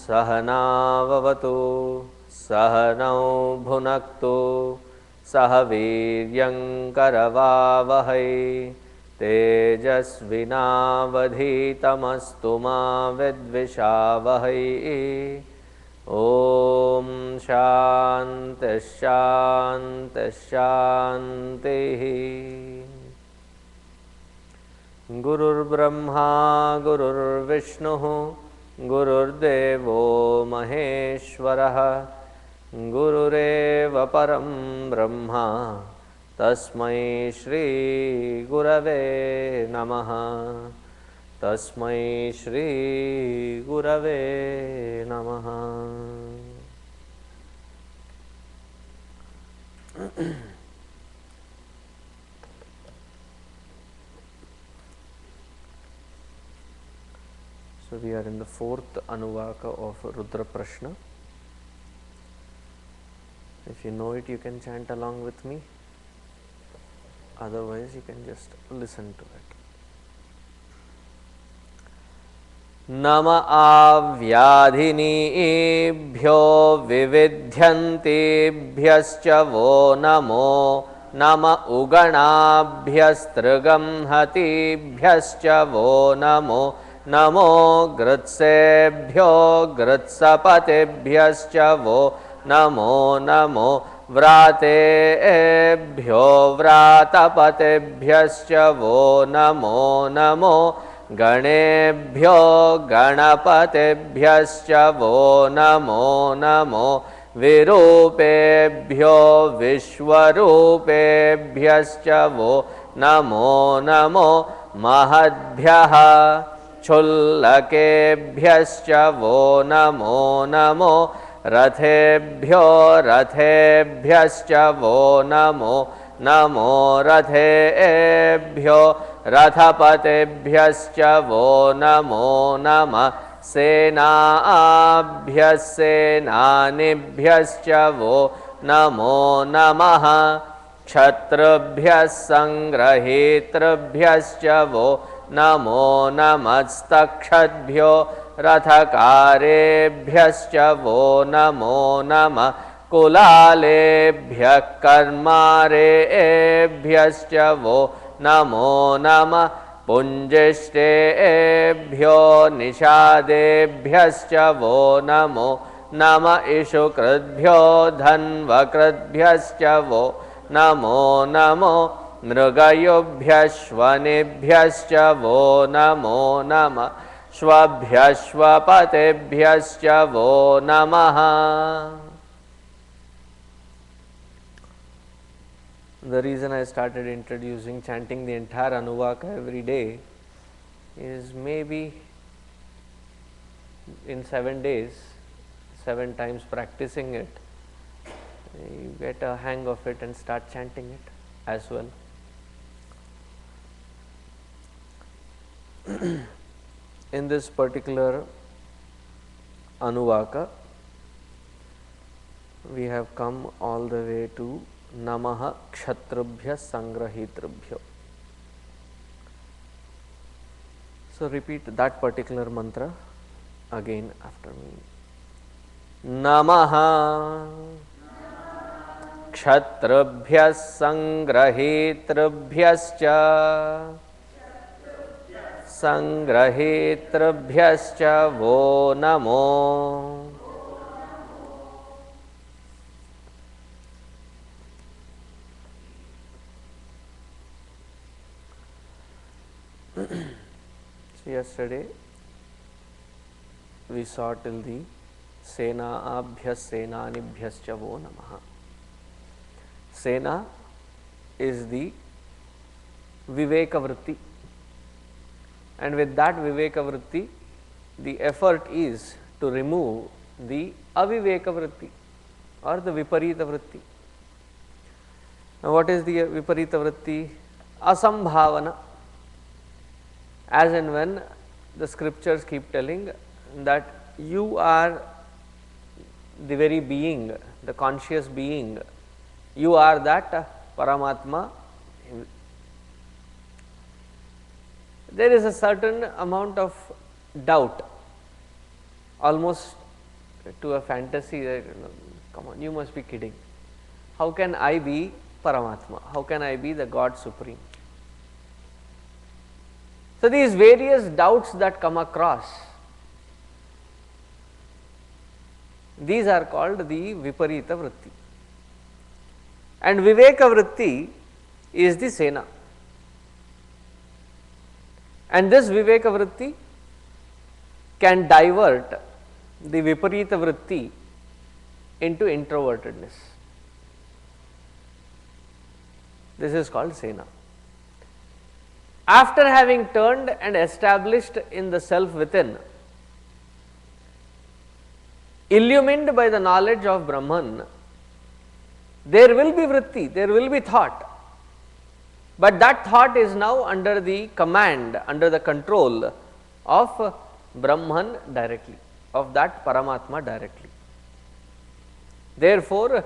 सहनाववतु सहनौ भुनक्तु सह वीर्यङ्करवावहै तेजस्विनावधीतमस्तु मा विद्विषावहै। ॐ शान्तिः शान्तिः शान्तिः। गुरुर्ब्रह्मा गुरुर्विष्णुः गुरुर्देवो महेश्वरः गुरुरेव परं ब्रह्मा तस्मै श्री गुरवे नमः। तस्मै श्री गुरवे नमः। So we are in the fourth Anuvaka of Rudra Prashna. If you know it, you can chant along with me. Otherwise, you can just listen to it. Nama avyadhinibhyo vividhyantibhyascha vo namo nama uganabhyastrigam hatibhyascha vo namo नमो गृत्सेभ्यो गृत्सपतिभ्यश्च वो नमो नमो व्रातेभ्यो व्रातपतिभ्यश्च वो नमो नमो गणेभ्यो गणपतिभ्यश्च वो नमो नमो विरूपेभ्यो विश्वरूपेभ्यश्च वो नमो नमो महद्भ्यः क्षुल्लकेभ्यश्च वो नमो नमो रथेभ्यो रथेभ्यश्च वो नमो नमो रथेभ्यो रथपतिभ्यश्च वो नमो नमः सेनाभ्यः सेनानिभ्यश्च वो नमो नमः क्षत्रुभ्यः संग्रहीतृभ्यश्च वो नमो नमस्तक्षद्भ्यो रथकारेभ्यश्च वो नमो नमः कुलालेभ्यः कर्मारेभ्यश्च वो नमो नमः पुञ्जिष्टेभ्यो निषादेभ्यश्च वो नमो नमः इषुकृद्भ्यो धन्वकृद्भ्यश्च वो नमो नमो मृगयुभ्यश्वनेभ्यश्च वो नमो नमः श्वभ्यश्वपतेभ्यश्च वो नमः। The reason I started introducing chanting the entire Anuvaka every day is maybe in 7 days, 7 times practicing it, you get a hang of it and start chanting it as well. In this particular Anuvaka, we have come all the way to Namaha Kshatrubhya Sangrahitrubhyo. So repeat that particular mantra again after me. Namaha Kshatrubhya Sangrahitrubhyascha Sangrahitrubhyascha vo namo. So yesterday we saw till the Sena abhyas senanibhyascha vo namaha. Sena is the Viveka Vritti, and with that Viveka Vritti, the effort is to remove the Aviveka Vritti or the Viparita Vritti. Now, what is the Viparita Vritti? Asambhavana. As and when the scriptures keep telling that you are the very being, the conscious being, you are that Paramatma. There is a certain amount of doubt, almost to a fantasy that, come on, you must be kidding. How can I be Paramatma? How can I be the God Supreme? So, these various doubts that come across, these are called the Viparita Vritti. And Viveka Vritti is the Sena. And this Viveka Vritti can divert the Viparita Vritti into introvertedness. This is called Sena. After having turned and established in the self within, illumined by the knowledge of Brahman, there will be vritti, there will be thought, but that thought is now under the command, under the control of Brahman directly, of that Paramatma directly. Therefore,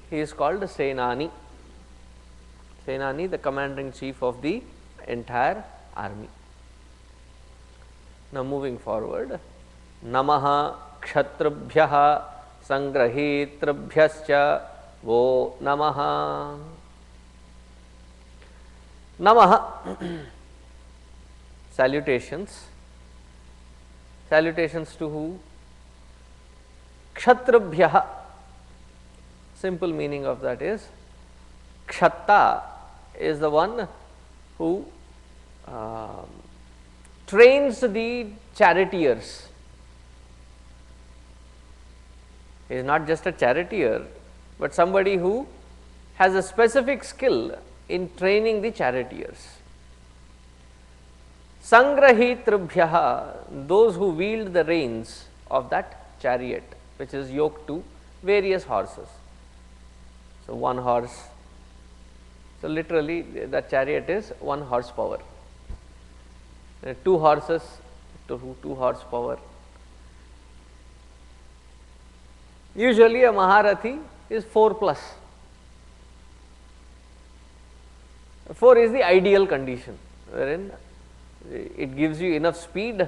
he is called Senani. Senani, the commander-in-chief of the entire army. Now moving forward, Namaha Kshatrabhyaha Sangrahitrabhyascha Vo Namaha. Namaha, salutations. Salutations to who? Kshatrabhyaha. Simple meaning of that is, Kshatta is the one who trains the charioteers. He is not just a charioteer, but somebody who has a specific skill in training the charioteers. Sangrahitrabhyaha, those who wield the reins of that chariot, which is yoked to various horses. So, one horse. So, literally the chariot is 1 horsepower. 2 horses to 2 horsepower. Usually a Maharathi is 4 plus. 4 is the ideal condition, wherein it gives you enough speed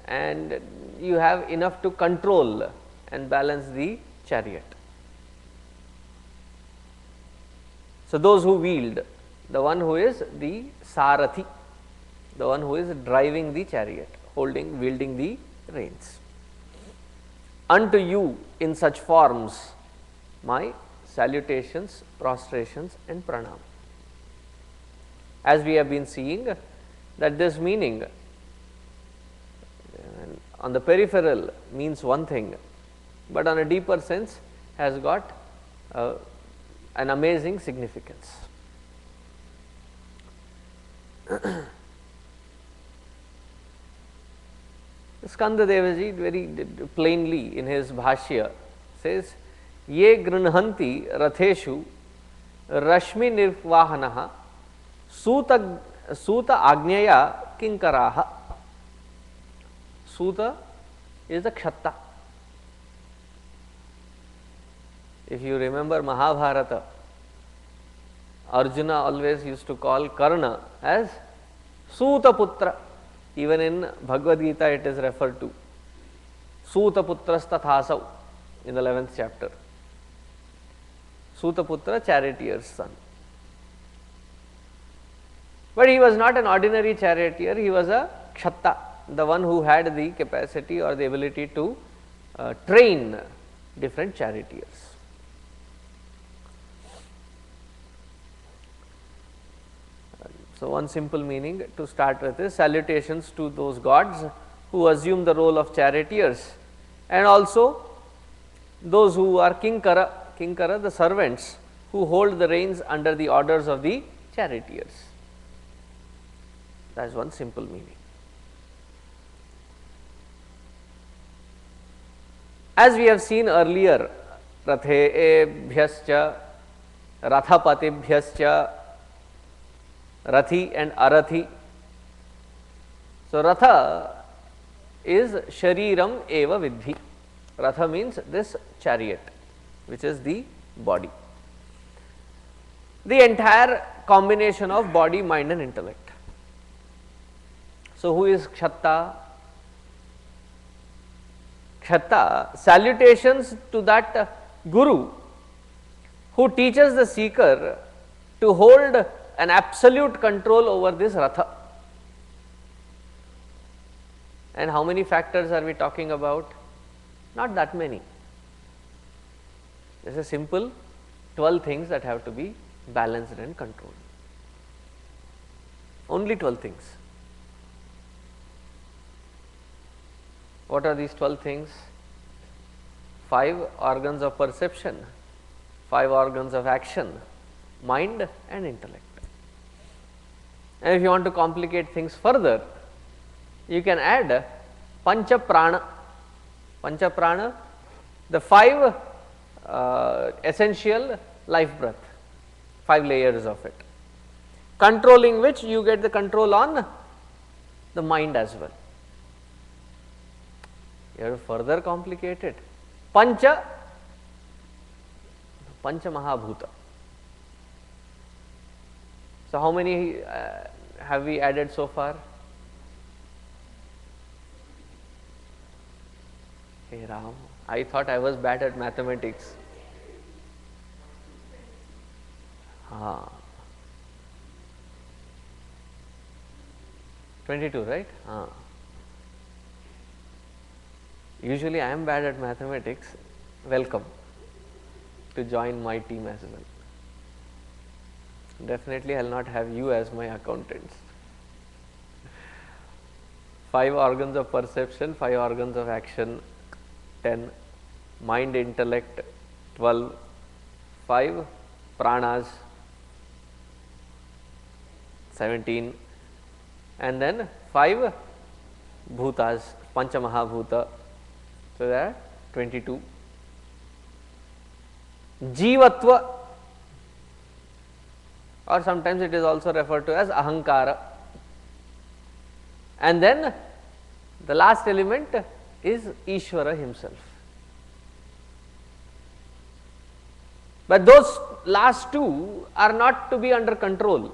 and you have enough to control and balance the chariot. So, those who wield, the one who is the Sarathi, the one who is driving the chariot, wielding the reins. Unto you in such forms my salutations, prostrations and pranam. As we have been seeing that this meaning on the peripheral means one thing, but on a deeper sense has got an amazing significance. Skanda Devaji very plainly in his Bhashya says, Ye grinhanti ratheshu rashmi nirvahanaha suta agnyaya kinkaraha. Suta is the Kshatta. If you remember Mahabharata, Arjuna always used to call Karna as Suta Putra. Even in Bhagavad Gita it is referred to. Suta Putras Tathasau in the 11th chapter. Suta Putra, charioteer's son. But he was not an ordinary charioteer, he was a Kshatta, the one who had the capacity or the ability to train different charioteers. So, one simple meaning to start with is salutations to those gods who assume the role of charioteers, and also those who are Kinkara, Kinkara the servants who hold the reins under the orders of the charioteers. That is one simple meaning. As we have seen earlier, Rathebhyascha, Rathapatibhyascha, Rathi and Arathi. So, Ratha is Shariram Eva Vidhi. Ratha means this chariot, which is the body. The entire combination of body, mind and intellect. So, who is Kshatta? Kshata, salutations to that Guru who teaches the seeker to hold an absolute control over this Ratha. And how many factors are we talking about? Not that many. There's a simple 12 things that have to be balanced and controlled. Only 12 things. What are these 12 things? 5 organs of perception, 5 organs of action, mind and intellect. And if you want to complicate things further, you can add pancha prana. Pancha prana, the 5 essential life breath, 5 layers of it, controlling which you get the control on the mind as well. You have to further complicate it. Pancha Mahabhuta. So, how many have we added so far? Hey Ram, I thought I was bad at mathematics. 22, right? Usually I am bad at mathematics. Welcome to join my team as well. Definitely I will not have you as my accountants. 5 organs of perception, 5 organs of action, 10, mind, intellect, 12, 5 pranas, 17, and then 5 bhutas, pancha mahabhuta. So, there are 22. Jivatva, or sometimes it is also referred to as ahankara. And then the last element is Ishvara himself. But those last 2 are not to be under control.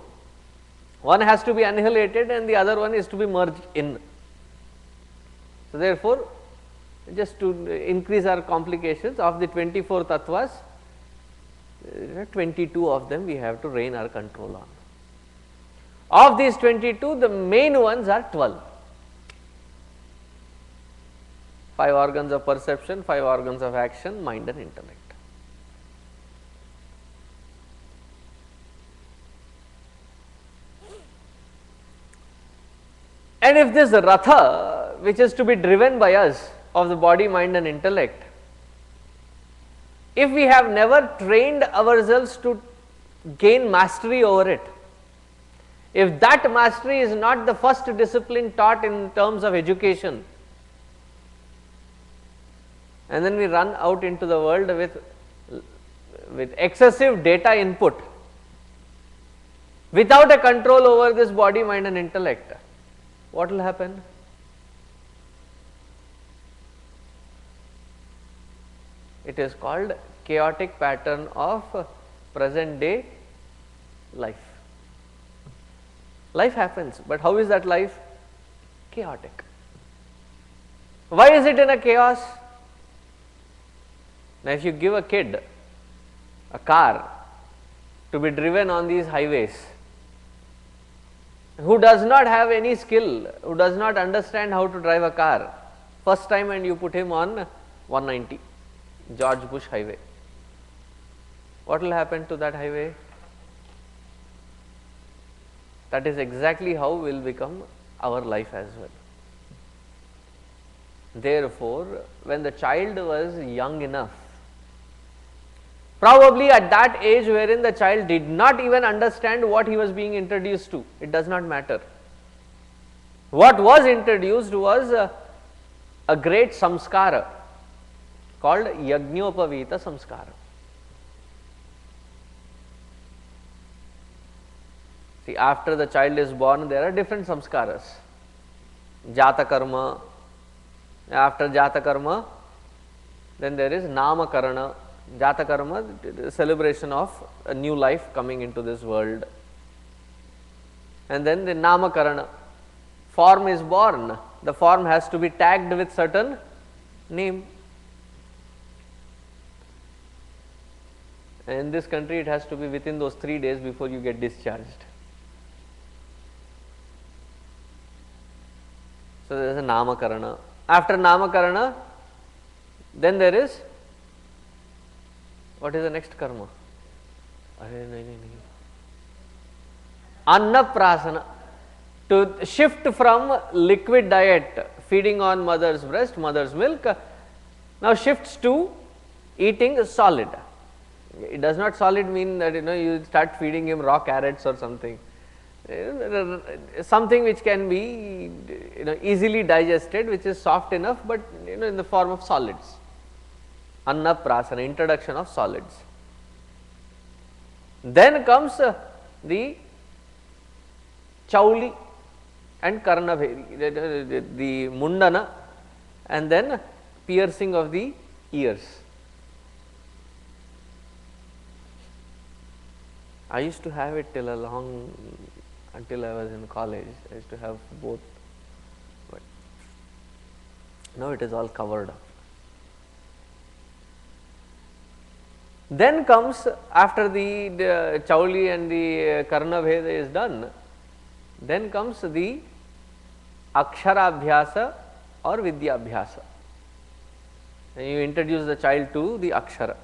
One has to be annihilated and the other one is to be merged in. So, therefore, just to increase our complications, of the 24 tattvas, 22 of them we have to rein our control on. Of these 22, the main ones are 12. 5 organs of perception, 5 organs of action, mind and intellect. And if this Ratha, which is to be driven by us, of the body, mind and intellect, if we have never trained ourselves to gain mastery over it, if that mastery is not the first discipline taught in terms of education, and then we run out into the world with excessive data input, without a control over this body, mind and intellect, what will happen? It is called chaotic pattern of present day life. Life happens, but how is that life? Chaotic. Why is it in a chaos? Now, if you give a kid a car to be driven on these highways, who does not have any skill, who does not understand how to drive a car, first time, and you put him on 190, George Bush highway, what will happen to that highway? That is exactly how will become our life as well. Therefore, when the child was young enough, probably at that age wherein the child did not even understand what he was being introduced to, it does not matter. What was introduced was a great samskara called Yagnopavita samskara. See, after the child is born, there are different samskaras. Jata karma, after Jata karma, then there is Nama karana. Jata karma, celebration of a new life coming into this world. And then the Nama karana, form is born. The form has to be tagged with certain name. And in this country it has to be within those 3 days before you get discharged. So there is a Namakarana. After Namakarana, then there is, what is the next karma? Annaprasana. To shift from liquid diet, feeding on mother's breast, mother's milk, now shifts to eating solid. It does not solid mean that you start feeding him raw carrots or something. Something which can be easily digested, which is soft enough, but in the form of solids. Annaprasana, introduction of solids. Then comes the chauli and karnabhedi, the mundana, and then piercing of the ears. I used to have it till until I was in college. I used to have both, but now it is all covered up. Then comes, after the chauli and the karnabheda is done, then comes the aksharabhyasa or vidyabhyasa. And you introduce the child to the akshara.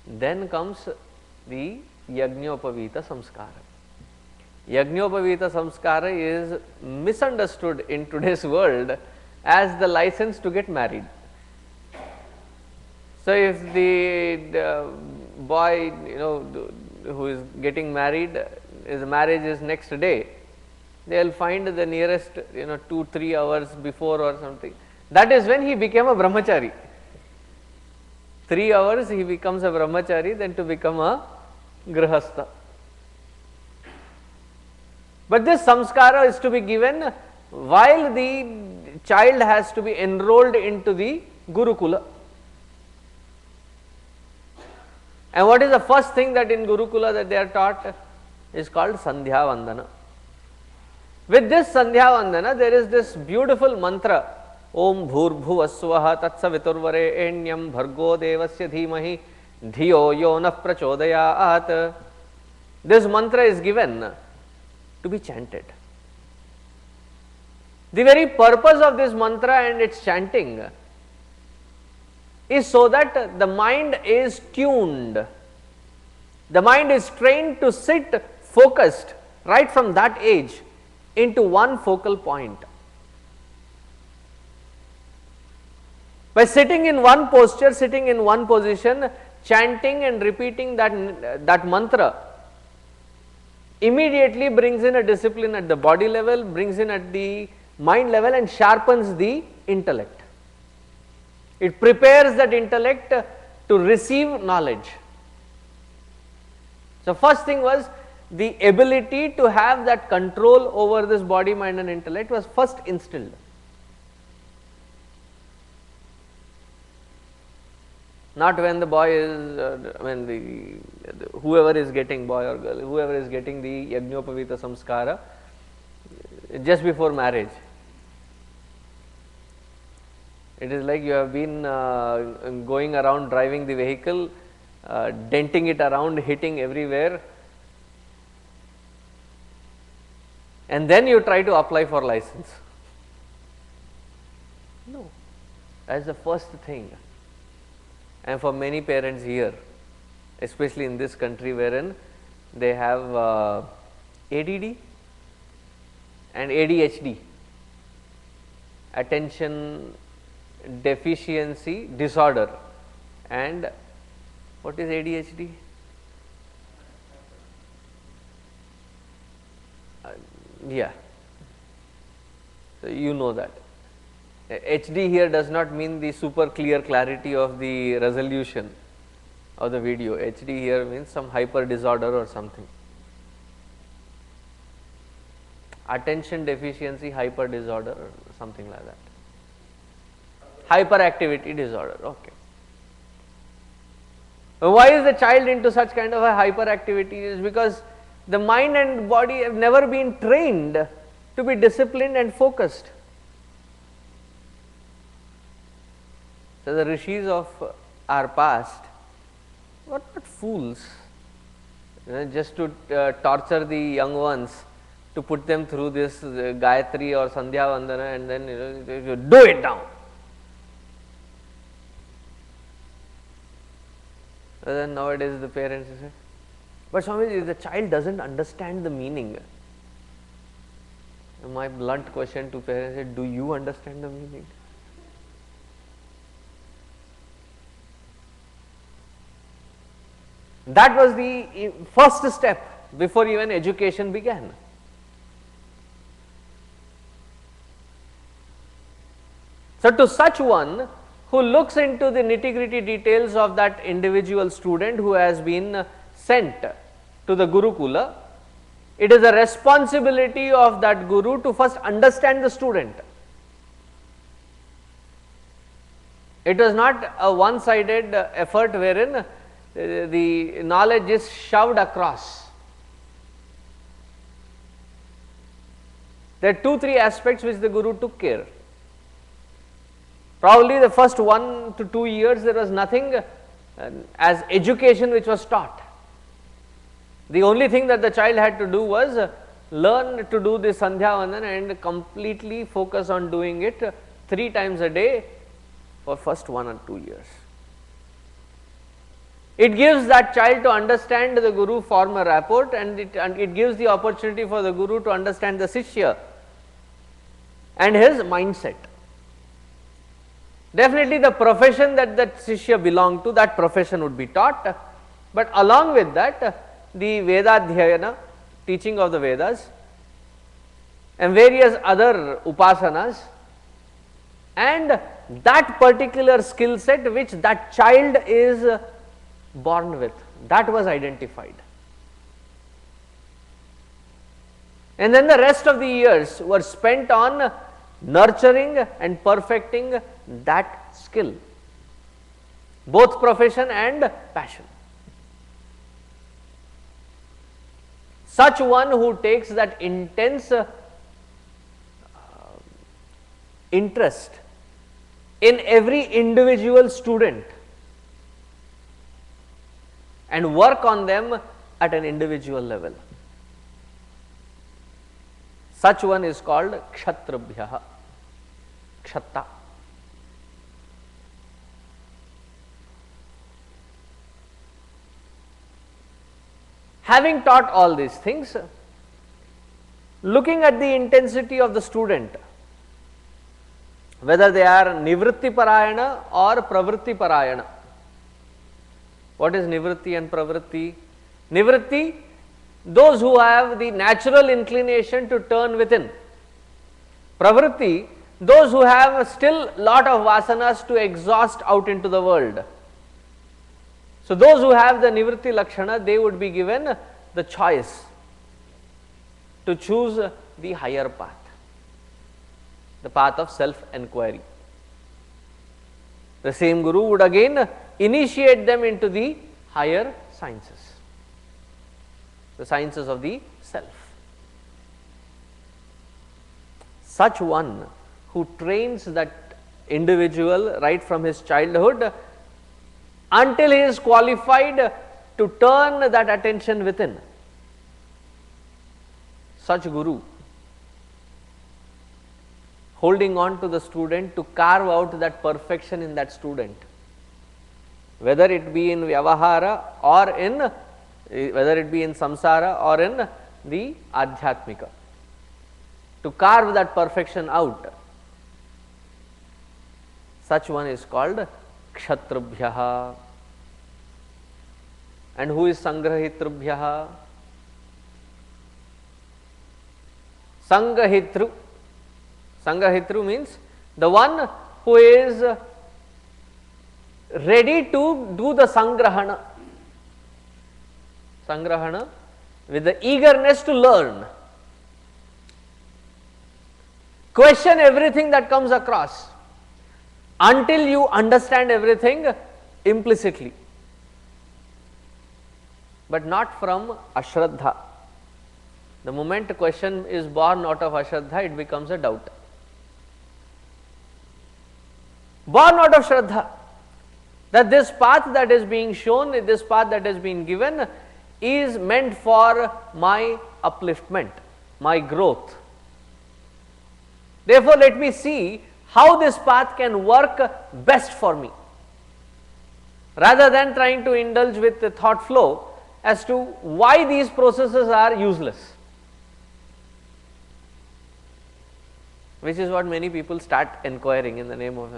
Then comes the Yagnopavita Samskara. Yagnopavita Samskara is misunderstood in today's world as the license to get married. So if the boy who is getting married, his marriage is next day, they will find the nearest 2-3 hours before or something. That is when he became a brahmachari. 3 hours he becomes a brahmachari, then to become a grihastha. But this samskara is to be given while the child has to be enrolled into the Gurukula. And what is the first thing that in Gurukula that they are taught is called Sandhya Vandana. With this Sandhya Vandana, there is this beautiful mantra, Om Bhurbhuvasvaha Tatsaviturvarenyam Bhargo Devasya Dhimahi Dhiyo Yonah Prachodayat. This mantra is given to be chanted. The very purpose of this mantra and its chanting is so that the mind is tuned. The mind is trained to sit focused right from that age into one focal point. By sitting in one posture, sitting in one position, chanting and repeating that mantra immediately brings in a discipline at the body level, brings in at the mind level and sharpens the intellect. It prepares that intellect to receive knowledge. So first thing was the ability to have that control over this body, mind and intellect was first instilled. Not when the boy is, whoever is getting, boy or girl, whoever is getting the Yagnopavita Samskara just before marriage. It is like you have been going around driving the vehicle, denting it around, hitting everywhere, and then you try to apply for license. No, that is the first thing. And for many parents here, especially in this country wherein they have ADD and ADHD, attention deficiency disorder, and what is ADHD? Yeah, so you know that. HD here does not mean the super clear clarity of the resolution of the video. HD here means some hyper disorder or something. Attention deficiency hyper disorder or something like that. Hyperactivity disorder, okay. Why is the child into such kind of a hyperactivity? Is because the mind and body have never been trained to be disciplined and focused. So the rishis of our past were not fools, just to torture the young ones, to put them through this Gayatri or Sandhya Vandana, and then you do it now. And then nowadays the parents say, but Swami, the child doesn't understand the meaning. My blunt question to parents is, do you understand the meaning? That was the first step before even education began. So to such one who looks into the nitty-gritty details of that individual student who has been sent to the Gurukula, it is a responsibility of that Guru to first understand the student. It was not a one-sided effort wherein the knowledge is shoved across. There are 2-3 aspects which the Guru took care. Probably the first 1 to 2 years there was nothing as education which was taught. The only thing that the child had to do was learn to do the Sandhya Vandana and completely focus on doing it 3 times a day for first 1 or 2 years. It gives that child to understand the Guru, form a rapport, and it gives the opportunity for the Guru to understand the Shishya and his mindset. Definitely the profession that Shishya belonged to, that profession would be taught, but along with that the Vedadhyayana, teaching of the Vedas, and various other upasanas, and that particular skill set which that child is born with, that was identified. And then the rest of the years were spent on nurturing and perfecting that skill, both profession and passion. Such one who takes that intense interest in every individual student and work on them at an individual level, such one is called Kshatrabhyaha, Kshatta. Having taught all these things, looking at the intensity of the student, whether they are Nivritti Parayana or Pravritti Parayana. What is Nivritti and Pravritti? Nivritti, those who have the natural inclination to turn within. Pravritti, those who have still lot of vasanas to exhaust out into the world. So those who have the Nivritti Lakshana, they would be given the choice to choose the higher path, the path of self-enquiry. The same Guru would again initiate them into the higher sciences, the sciences of the self. Such one who trains that individual right from his childhood until he is qualified to turn that attention within, such Guru, holding on to the student to carve out that perfection in that student, whether it be in Vyavahara or in, whether it be in Samsara or in the Adhyatmika, to carve that perfection out. Such one is called Kshatrabhyaha. And who is Sangrahitrubhyaha? Sangahitru. Sangahitru means the one who is ready to do the Sangrahana. Sangrahana with the eagerness to learn. Question everything that comes across until you understand everything implicitly, but not from Ashraddha. The moment a question is born out of Ashraddha, it becomes a doubt. Born out of Shraddha, that this path that is being shown, this path that has been given is meant for my upliftment, my growth. Therefore, let me see how this path can work best for me, rather than trying to indulge with the thought flow as to why these processes are useless, which is what many people start inquiring in the name of,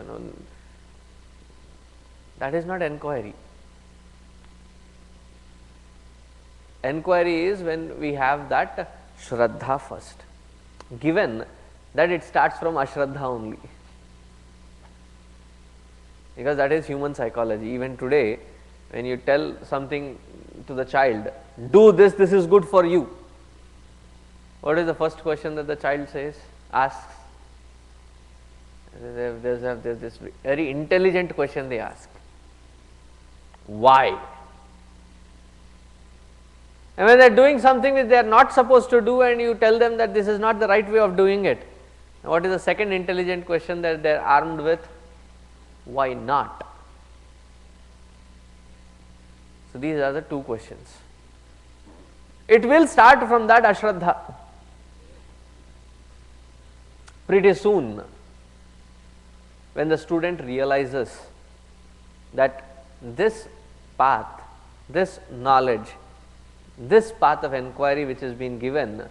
that is not inquiry. Enquiry is when we have that Shraddha first, given that it starts from Ashraddha only, because that is human psychology. Even today, when you tell something to the child, do this, this is good for you, what is the first question that the child asks? There's this very intelligent question they ask. Why? And when they are doing something which they are not supposed to do and you tell them that this is not the right way of doing it, what is the second intelligent question that they are armed with? Why not? So these are the two questions. It will start from that Ashraddha. Pretty soon, when the student realizes that this path, this knowledge, this path of inquiry which has been given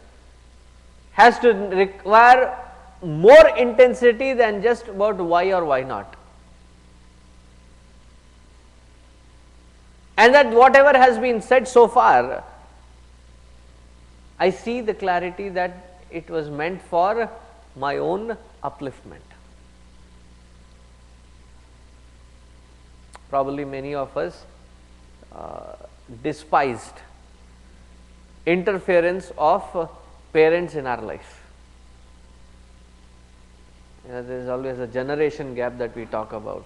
has to require more intensity than just about why or why not, and that whatever has been said so far, I see the clarity that it was meant for my own upliftment. Probably many of us despised interference of parents in our life. There is always a generation gap that we talk about.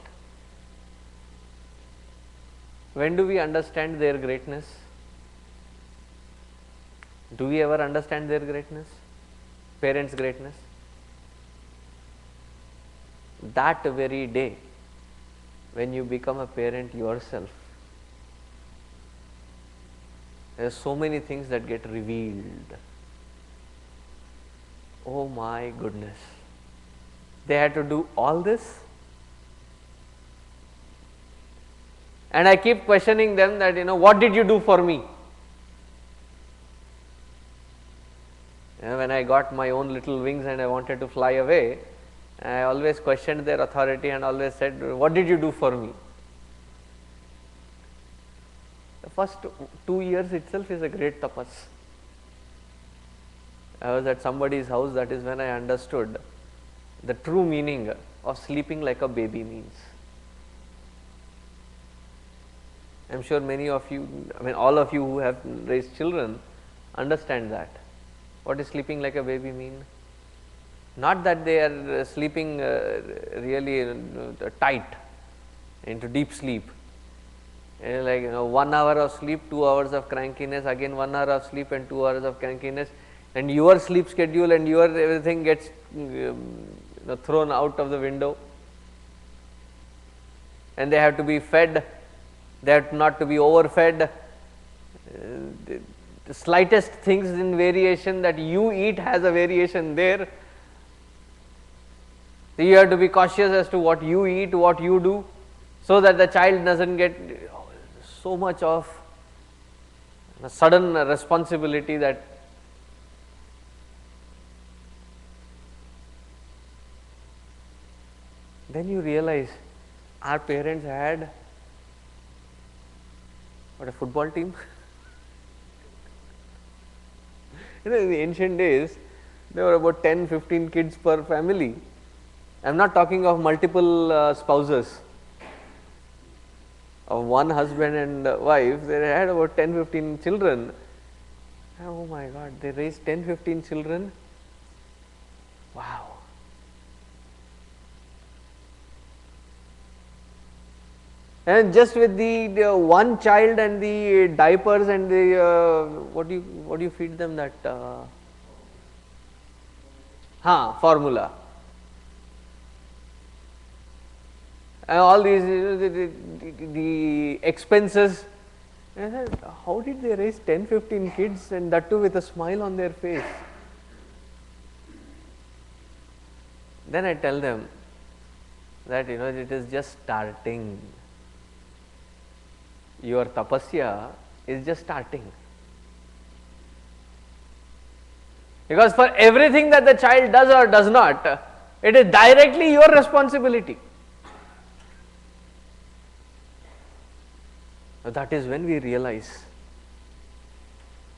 When do we understand their greatness? Do we ever understand their greatness? Parents' greatness? That very day, when you become a parent yourself, there are so many things that get revealed. Oh my goodness, they had to do all this? And I keep questioning them that, what did you do for me? When I got my own little wings and I wanted to fly away, I always questioned their authority and always said, what did you do for me? The first 2 years itself is a great tapas. I was at somebody's house, that is when I understood the true meaning of sleeping like a baby means. I am sure many of you, all of you who have raised children understand that. What does sleeping like a baby mean? Not that they are sleeping really tight into deep sleep. Like 1 hour of sleep, 2 hours of crankiness, again 1 hour of sleep and 2 hours of crankiness, and your sleep schedule and your everything gets thrown out of the window. And they have to be fed, they have not to be overfed. The slightest things in variation that you eat has a variation there. So you have to be cautious as to what you eat, what you do, so that the child doesn't get so much of a sudden responsibility that then you realize our parents had a football team. In the ancient days, there were about 10-15 kids per family. I am not talking of multiple spouses, of one husband and wife. They had about 10-15 children. Oh my God, they raised 10-15 children. Wow. And just with the one child and the diapers and the what do you feed them, that formula. all these the expenses. And I said, how did they raise 10-15 kids, and that too with a smile on their face? Then I tell them that it is just starting. Your tapasya is just starting. Because for everything that the child does or does not, it is directly your responsibility. That is when we realize.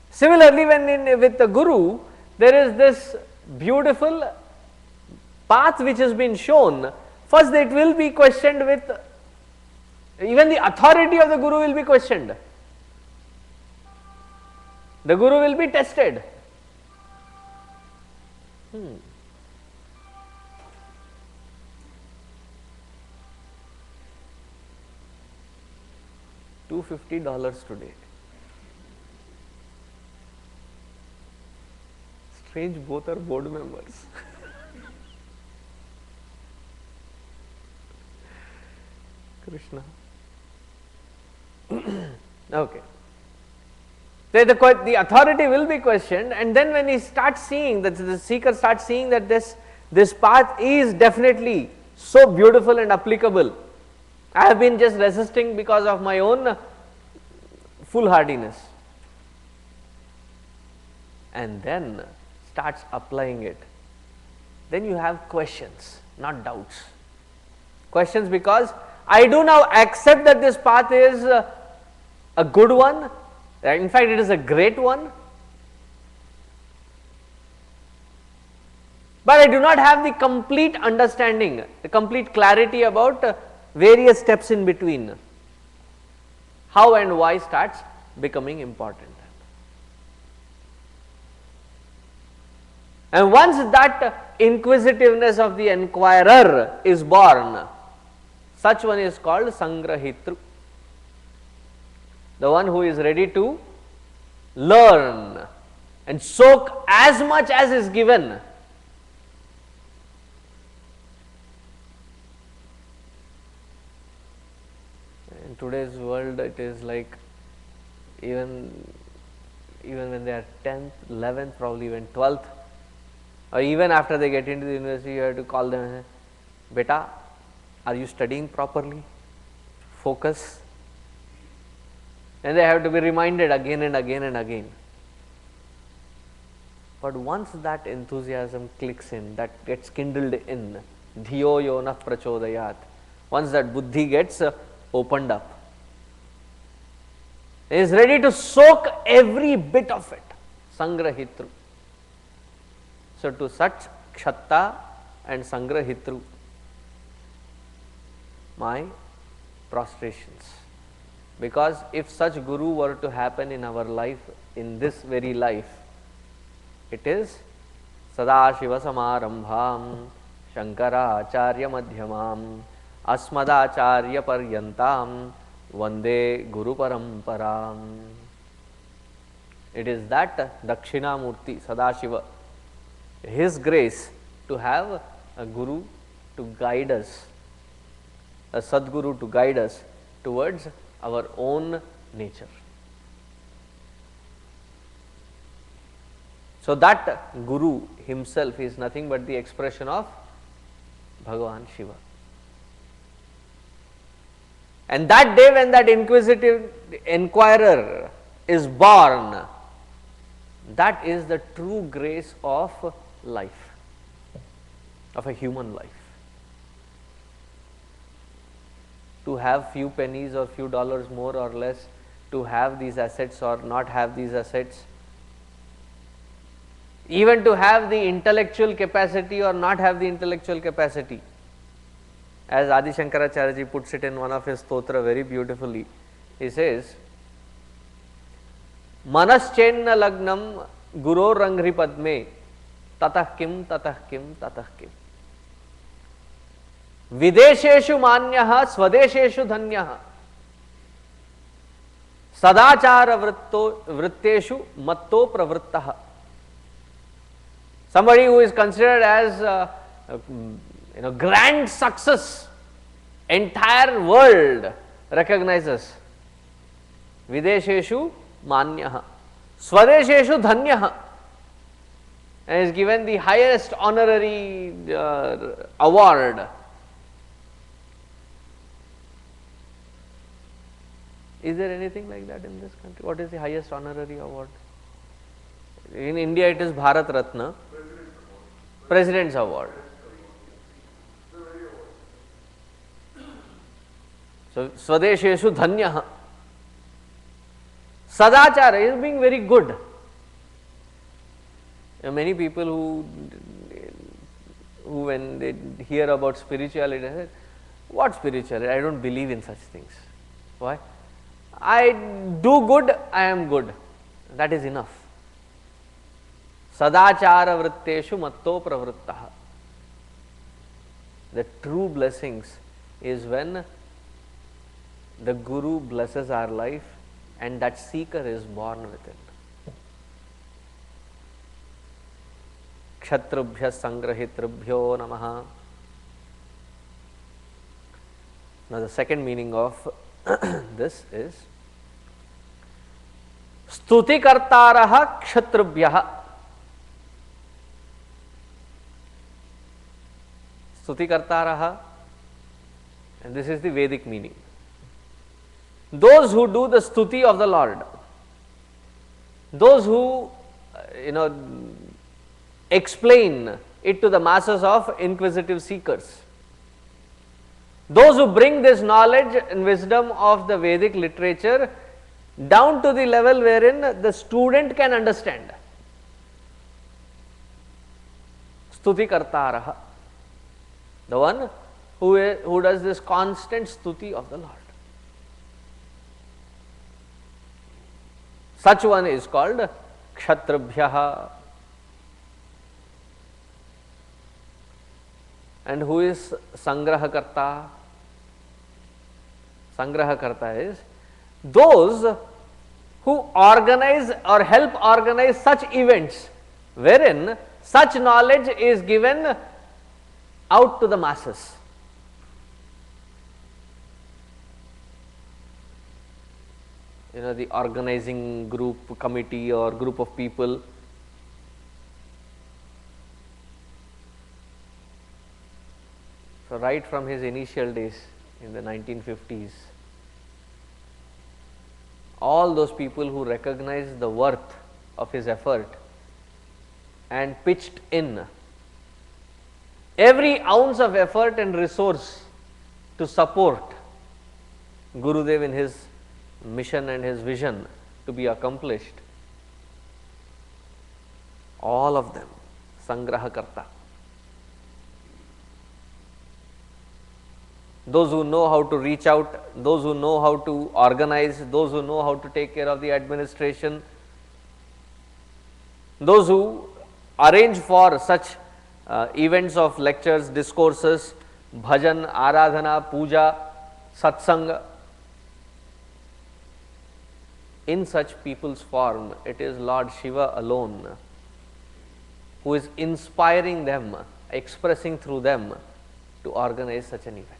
Similarly, with the Guru, there is this beautiful path which has been shown. First, it will be questioned with, even the authority of the Guru will be questioned. The Guru will be tested. $250 today. Strange, both are board members. Krishna. Okay. So the authority will be questioned, and then when he starts seeing that, the seeker starts seeing that this path is definitely so beautiful and applicable. I have been just resisting because of my own foolhardiness. And then starts applying it. Then you have questions, not doubts. Questions because I do now accept that this path is a good one. In fact, it is a great one. But I do not have the complete understanding, the complete clarity about various steps in between. How and why starts becoming important. And once that inquisitiveness of the inquirer is born, such one is called Sangrahitru. The one who is ready to learn and soak as much as is given. In today's world, it is like even when they are 10th, 11th, probably even 12th, or even after they get into the university, you have to call them and say, Beta, are you studying properly? Focus. And they have to be reminded again and again and again. But once that enthusiasm clicks in, that gets kindled in, dhiyo yona prachodayat, once that buddhi gets opened up, he is ready to soak every bit of it. Sangrahitru. So to such kshatta and sangrahitru, my prostrations. Because if such guru were to happen in our life, in this very life, it is Sadashiva Samarambham Shankaracharya Madhyamam Asmadacharya Paryantam Vande Guru Paramparam. It is that Dakshinamurti Sadashiva, his grace to have a guru to guide us, a Sadguru to guide us towards our own nature. So that Guru himself is nothing but the expression of Bhagavan Shiva. And that day when that inquisitive inquirer is born, that is the true grace of life, of a human life. To have few pennies or few dollars more or less, to have these assets or not have these assets, even to have the intellectual capacity or not have the intellectual capacity. As Adi Shankaracharya ji puts it in one of his stotra very beautifully, he says, Manaschenna lagnam guro rangri padme tatah kim tatah kim tatah kim. Videsheshu manyah swadesheshu dhanyah sadachara vritteshu matto pravrittah. Somebody who is considered as grand success Entire world recognizes. Videsheshu manyah, swadesheshu dhanyah, and is given the highest honorary award. Is there anything like that in this country? What is the highest honorary award? In India it is Bharat Ratna, President's Award. So, Swadesheshu Dhanyah. Sadachara is being very good. There are many people who when they hear about spirituality, they say, what spirituality? I don't believe in such things. Why? I do good, I am good. That is enough. Sadachara vritteshu matto pravrittaha. The true blessings is when the Guru blesses our life and that seeker is born with it. Kshatrubhya sangrahitrubhyo namaha. Now the second meaning of this is Stuti kartaraha kshatrubhyaha. Stuti kartaraha, and this is the Vedic meaning. Those who do the stuti of the Lord, those who explain it to the masses of inquisitive seekers, those who bring this knowledge and wisdom of the Vedic literature down to the level wherein the student can understand. Stuti kartaraha, the one who does this constant stuti of the Lord. Such one is called kshatrubhyaha. And who is sangrahakarta? Sangrahakarta is those who organize or help organize such events wherein such knowledge is given out to the masses. The organizing group, committee or group of people. So right from his initial days in the 1950s, all those people who recognized the worth of his effort and pitched in every ounce of effort and resource to support Gurudev in his mission and his vision to be accomplished, all of them sangrahakarta. Those who know how to reach out, those who know how to organize, those who know how to take care of the administration, those who arrange for such events of lectures, discourses, bhajan, aradhana, puja, satsanga. In such people's form, it is Lord Shiva alone who is inspiring them, expressing through them to organize such an event.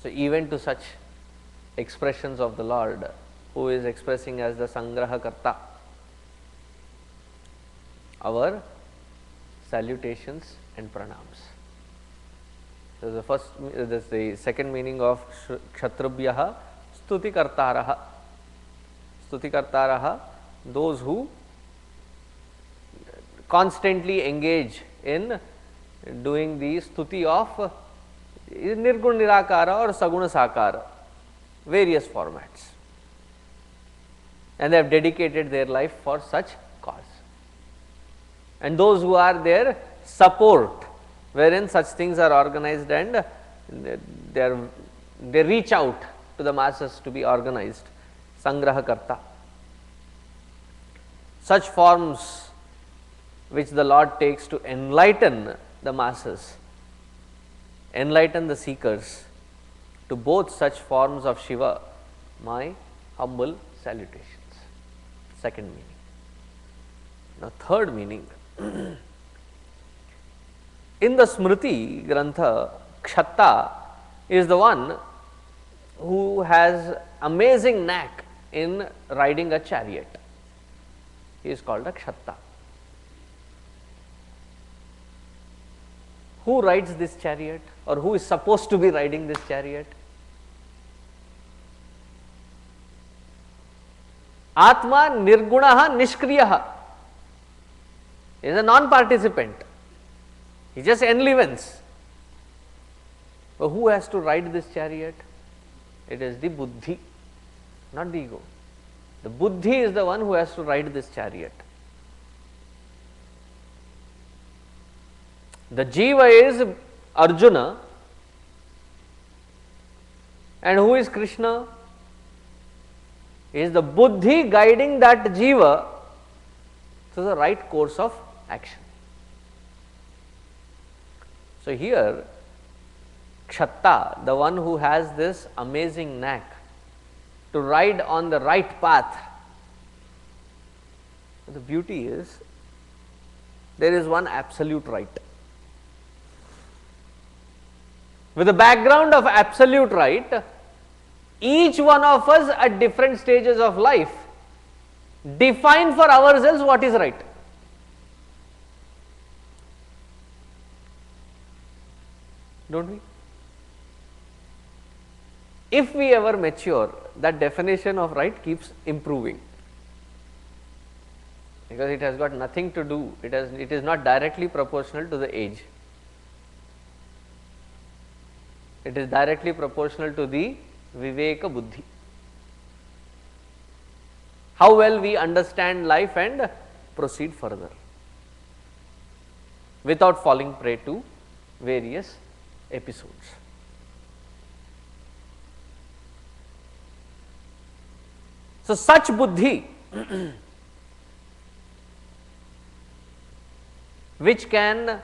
So even to such expressions of the Lord, who is expressing as the Sangrahakarta, our salutations and pranams. So the second meaning of kshatrubhyaha, stuti kartaraha. Stuti kartaraha, those who constantly engage in doing the stuti of Nirgun Nirakara or Saguna Sakara, various formats, and they have dedicated their life for such cause. And those who are their support, wherein such things are organized and they reach out to the masses to be organized, Sangrahakarta. Such forms which the Lord takes to enlighten the masses, enlighten the seekers, to both such forms of Shiva, my humble salutations. Second meaning. Now third meaning, In the Smriti Grantha, Kshatta is the one who has amazing knack in riding a chariot. He is called a Kshatta. Who rides this chariot, or who is supposed to be riding this chariot? Atma Nirgunaha Nishkriyaha is a non-participant. He just enlivens. But who has to ride this chariot? It is the buddhi, not the ego. The buddhi is the one who has to ride this chariot. The jiva is Arjuna, and who is Krishna? Is the buddhi guiding that jiva to the right course of action. So here, Kshatta, the one who has this amazing knack to ride on the right path. The beauty is, there is one absolute right. With the background of absolute right, each one of us at different stages of life define for ourselves what is right. Don't we? If we ever mature, that definition of right keeps improving, because it has got nothing to do, it is not directly proportional to the age. It is directly proportional to the Viveka Buddhi. How well we understand life and proceed further without falling prey to various episodes. So, such buddhi which can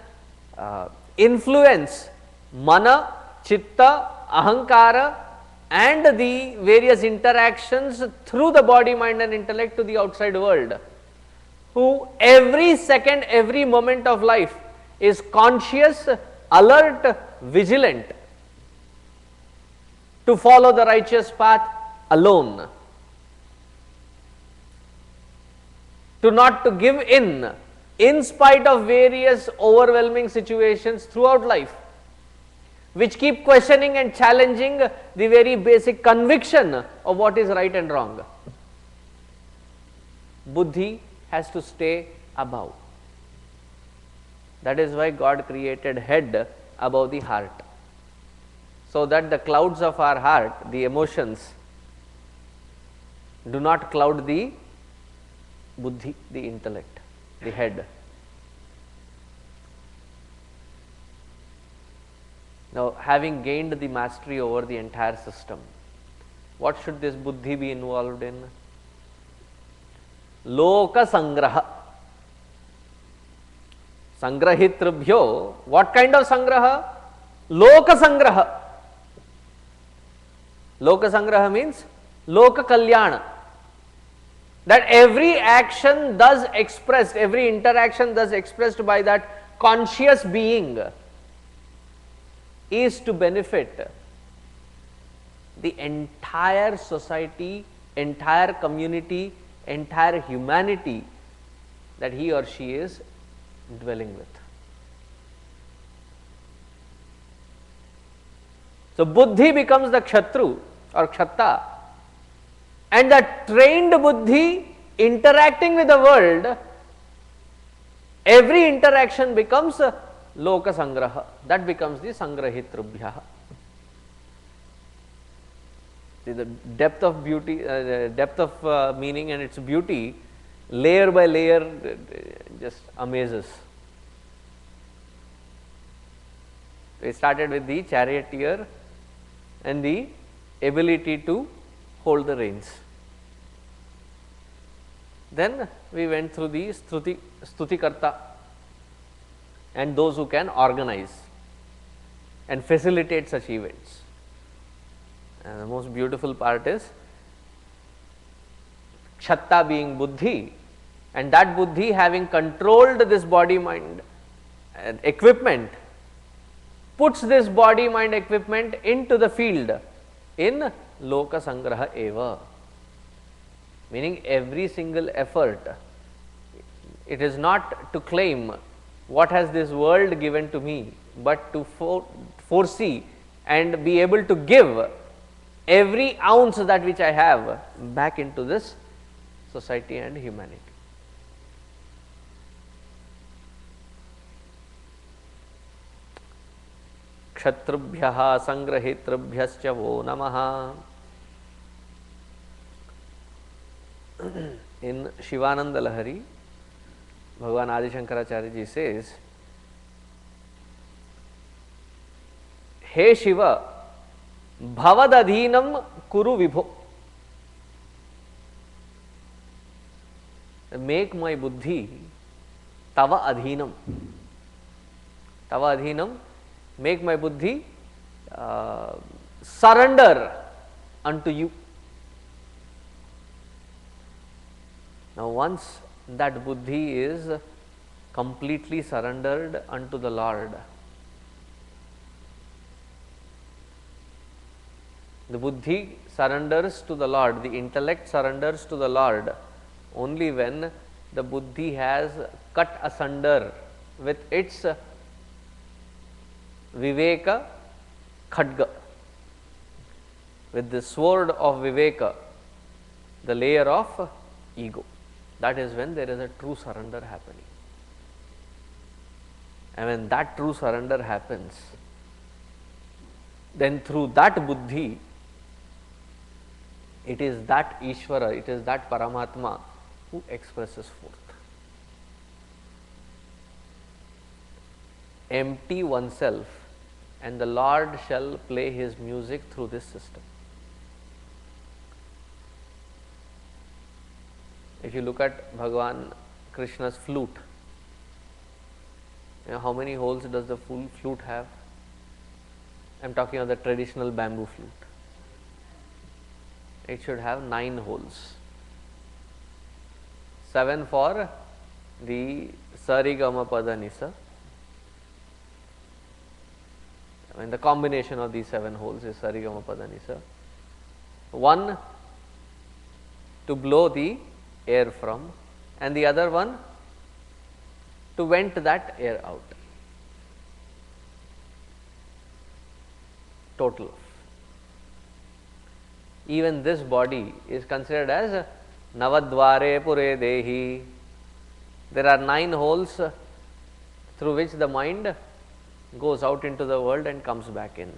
influence mana, chitta, ahankara and the various interactions through the body, mind and intellect to the outside world, who every second, every moment of life is conscious, alert, vigilant to follow the righteous path alone, to not to give in spite of various overwhelming situations throughout life, which keep questioning and challenging the very basic conviction of what is right and wrong. Buddhi has to stay above. That is why God created head above the heart, so that the clouds of our heart, the emotions, do not cloud the buddhi, the intellect, the head. Now, having gained the mastery over the entire system, what should this buddhi be involved in? Loka sangraha. Sangrahitrabhyo. What kind of sangraha? Loka sangraha. Loka sangraha means loka kalyana. That every action thus expressed, every interaction thus expressed by that conscious being is to benefit the entire society, entire community, entire humanity that he or she is dwelling with. So, buddhi becomes the kshatru or kshatta, and the trained buddhi interacting with the world, every interaction becomes loka sangraha, that becomes the sangrahitrubhya. The depth of beauty, depth of meaning and its beauty, layer by layer, just amazes. We started with the charioteer and the ability to hold the reins. Then we went through the Stutikarta and those who can organize and facilitate such events. And the most beautiful part is Kshatta being buddhi, and that buddhi having controlled this body mind and equipment puts this body mind equipment into the field in loka sangraha eva. Meaning every single effort, it is not to claim what has this world given to me, but to foresee and be able to give every ounce that which I have back into this society and humanity. Kshatrubhyaha sangrahitrubhyascha vo namaha. In Shivananda Lahari, Bhagavan Adi Shankaracharya ji says, He Shiva, bhavadadhinam kuru vibho. Make my buddhi tava adhinam. Tava adhinam, make my buddhi surrender unto you. Now, once that buddhi is completely surrendered unto the Lord, the buddhi surrenders to the Lord, the intellect surrenders to the Lord only when the buddhi has cut asunder with its viveka khadga, with the sword of viveka, the layer of ego. That is when there is a true surrender happening. And when that true surrender happens, then through that buddhi, it is that Ishvara, it is that Paramatma who expresses forth. Empty oneself, and the Lord shall play his music through this system. If you look at Bhagavan Krishna's flute, you know, how many holes does the full flute have? I am talking of the traditional bamboo flute. It should have 9 holes. 7 for the sarigama pada nisa. I mean, the combination of these 7 holes is sarigama pada nisa. 1 to blow the air from, and the other one to vent that air out. Total. Even this body is considered as Navadvare Pure Dehi. There are 9 holes through which the mind goes out into the world and comes back in.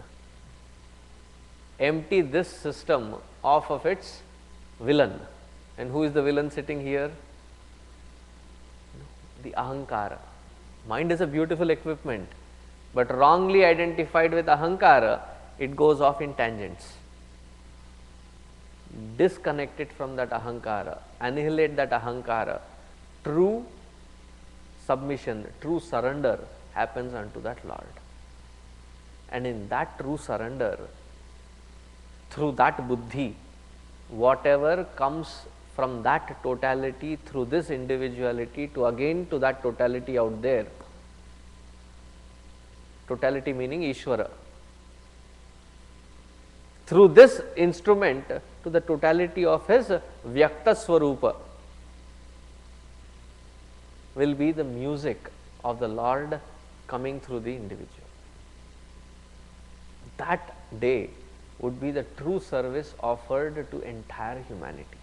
Empty this system off of its villain. And who is the villain sitting here? The ahankara. Mind is a beautiful equipment, but wrongly identified with ahankara, it goes off in tangents. Disconnect it from that ahankara, annihilate that ahankara. True submission, true surrender happens unto that Lord. And in that true surrender, through that buddhi, whatever comes from that totality through this individuality to again to that totality out there, totality meaning Ishvara, through this instrument to the totality of his Vyakta Swarupa will be the music of the Lord coming through the individual. That day would be the true service offered to entire humanity.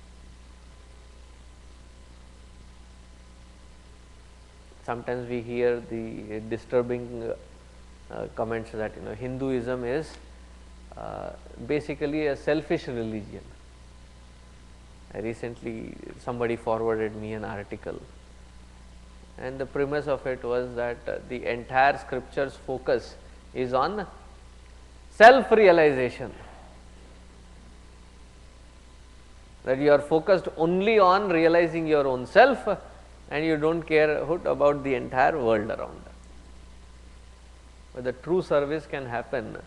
Sometimes we hear the disturbing comments that Hinduism is basically a selfish religion. Recently somebody forwarded me an article, and the premise of it was that the entire scripture's focus is on self-realization. That you are focused only on realizing your own self, and you don't care about the entire world around. But the true service can happen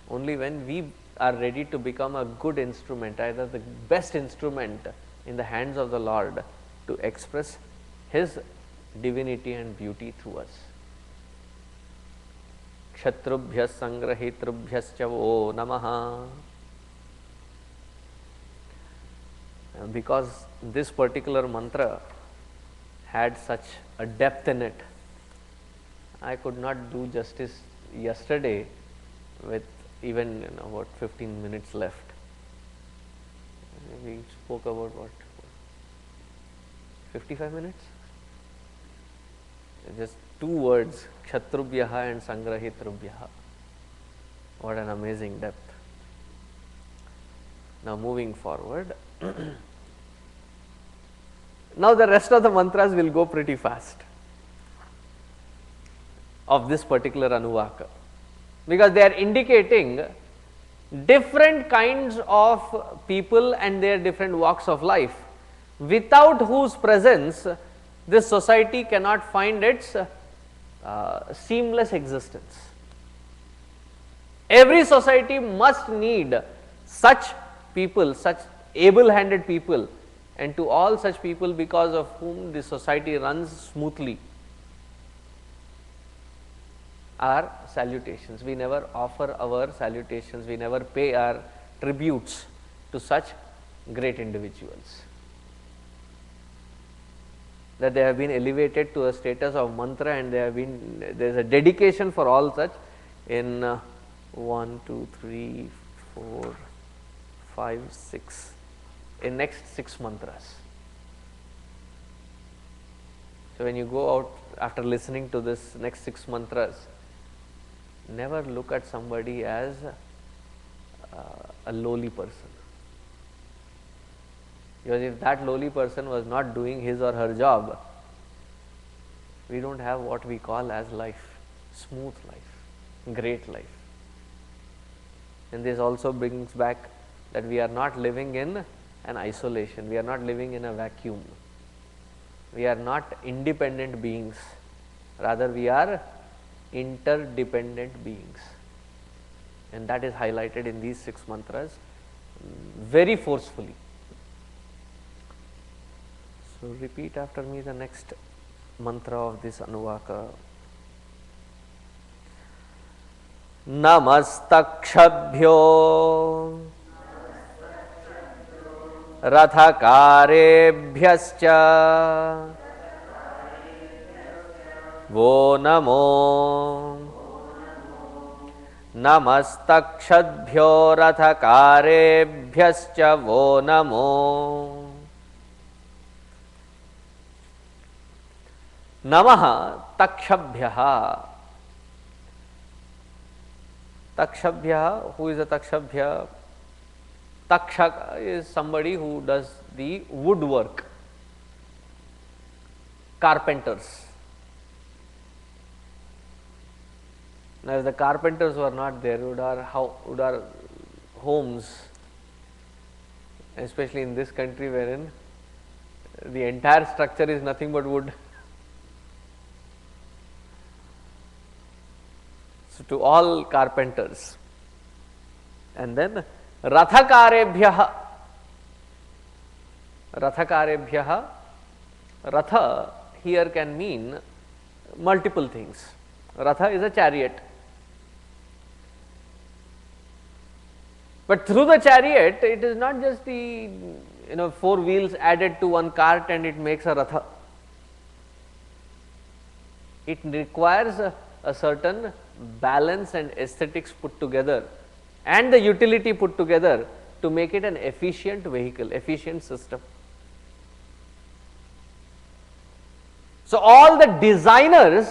only when we are ready to become a good instrument, either the best instrument in the hands of the Lord to express His divinity and beauty through us. kshatrubhyas sangrahitrubyascha vo namaha. Because this particular mantra had such a depth in it, I could not do justice yesterday with even about 15 minutes left. We spoke about what, 55 minutes? Just 2 words, kshatrubhyaha and sangrahitrubhyaha. What an amazing depth. Now moving forward. Now the rest of the mantras will go pretty fast of this particular Anuvaka, because they are indicating different kinds of people and their different walks of life, without whose presence this society cannot find its seamless existence. Every society must need such people, such able-handed people, and to all such people because of whom the society runs smoothly, our salutations. We never offer our salutations, we never pay our tributes to such great individuals, that they have been elevated to a status of mantra, and there is a dedication for all such in 1, 2, 3, 4, 5, 6, in next 6 mantras. So when you go out after listening to this next 6 mantras, never look at somebody as a lowly person, because if that lowly person was not doing his or her job, we don't have what we call as life, smooth life, great life. And this also brings back that we are not living in an isolation, we are not living in a vacuum, we are not independent beings, rather we are interdependent beings, and that is highlighted in these 6 mantras very forcefully. So repeat after me the next mantra of this Anuvaka. Namastakṣabhyo rathakarebhyascha वो नमो. नमस्तक्षद्भ्यो रथकारेभ्यश्च वो नमो. नमः तक्षभ्यः. Takṣabhya, who is a Takṣabhya? Takshak is somebody who does the woodwork, carpenters. Now, if the carpenters were not there, would our homes, especially in this country wherein the entire structure is nothing but wood. So, to all carpenters. And then Rathakarebhyaha. Rathakarebhyaha. Ratha here can mean multiple things. Ratha is a chariot. But through the chariot, it is not just the 4 wheels added to one cart and it makes a ratha. It requires a certain balance and aesthetics put together and the utility put together to make it an efficient vehicle, efficient system. So, all the designers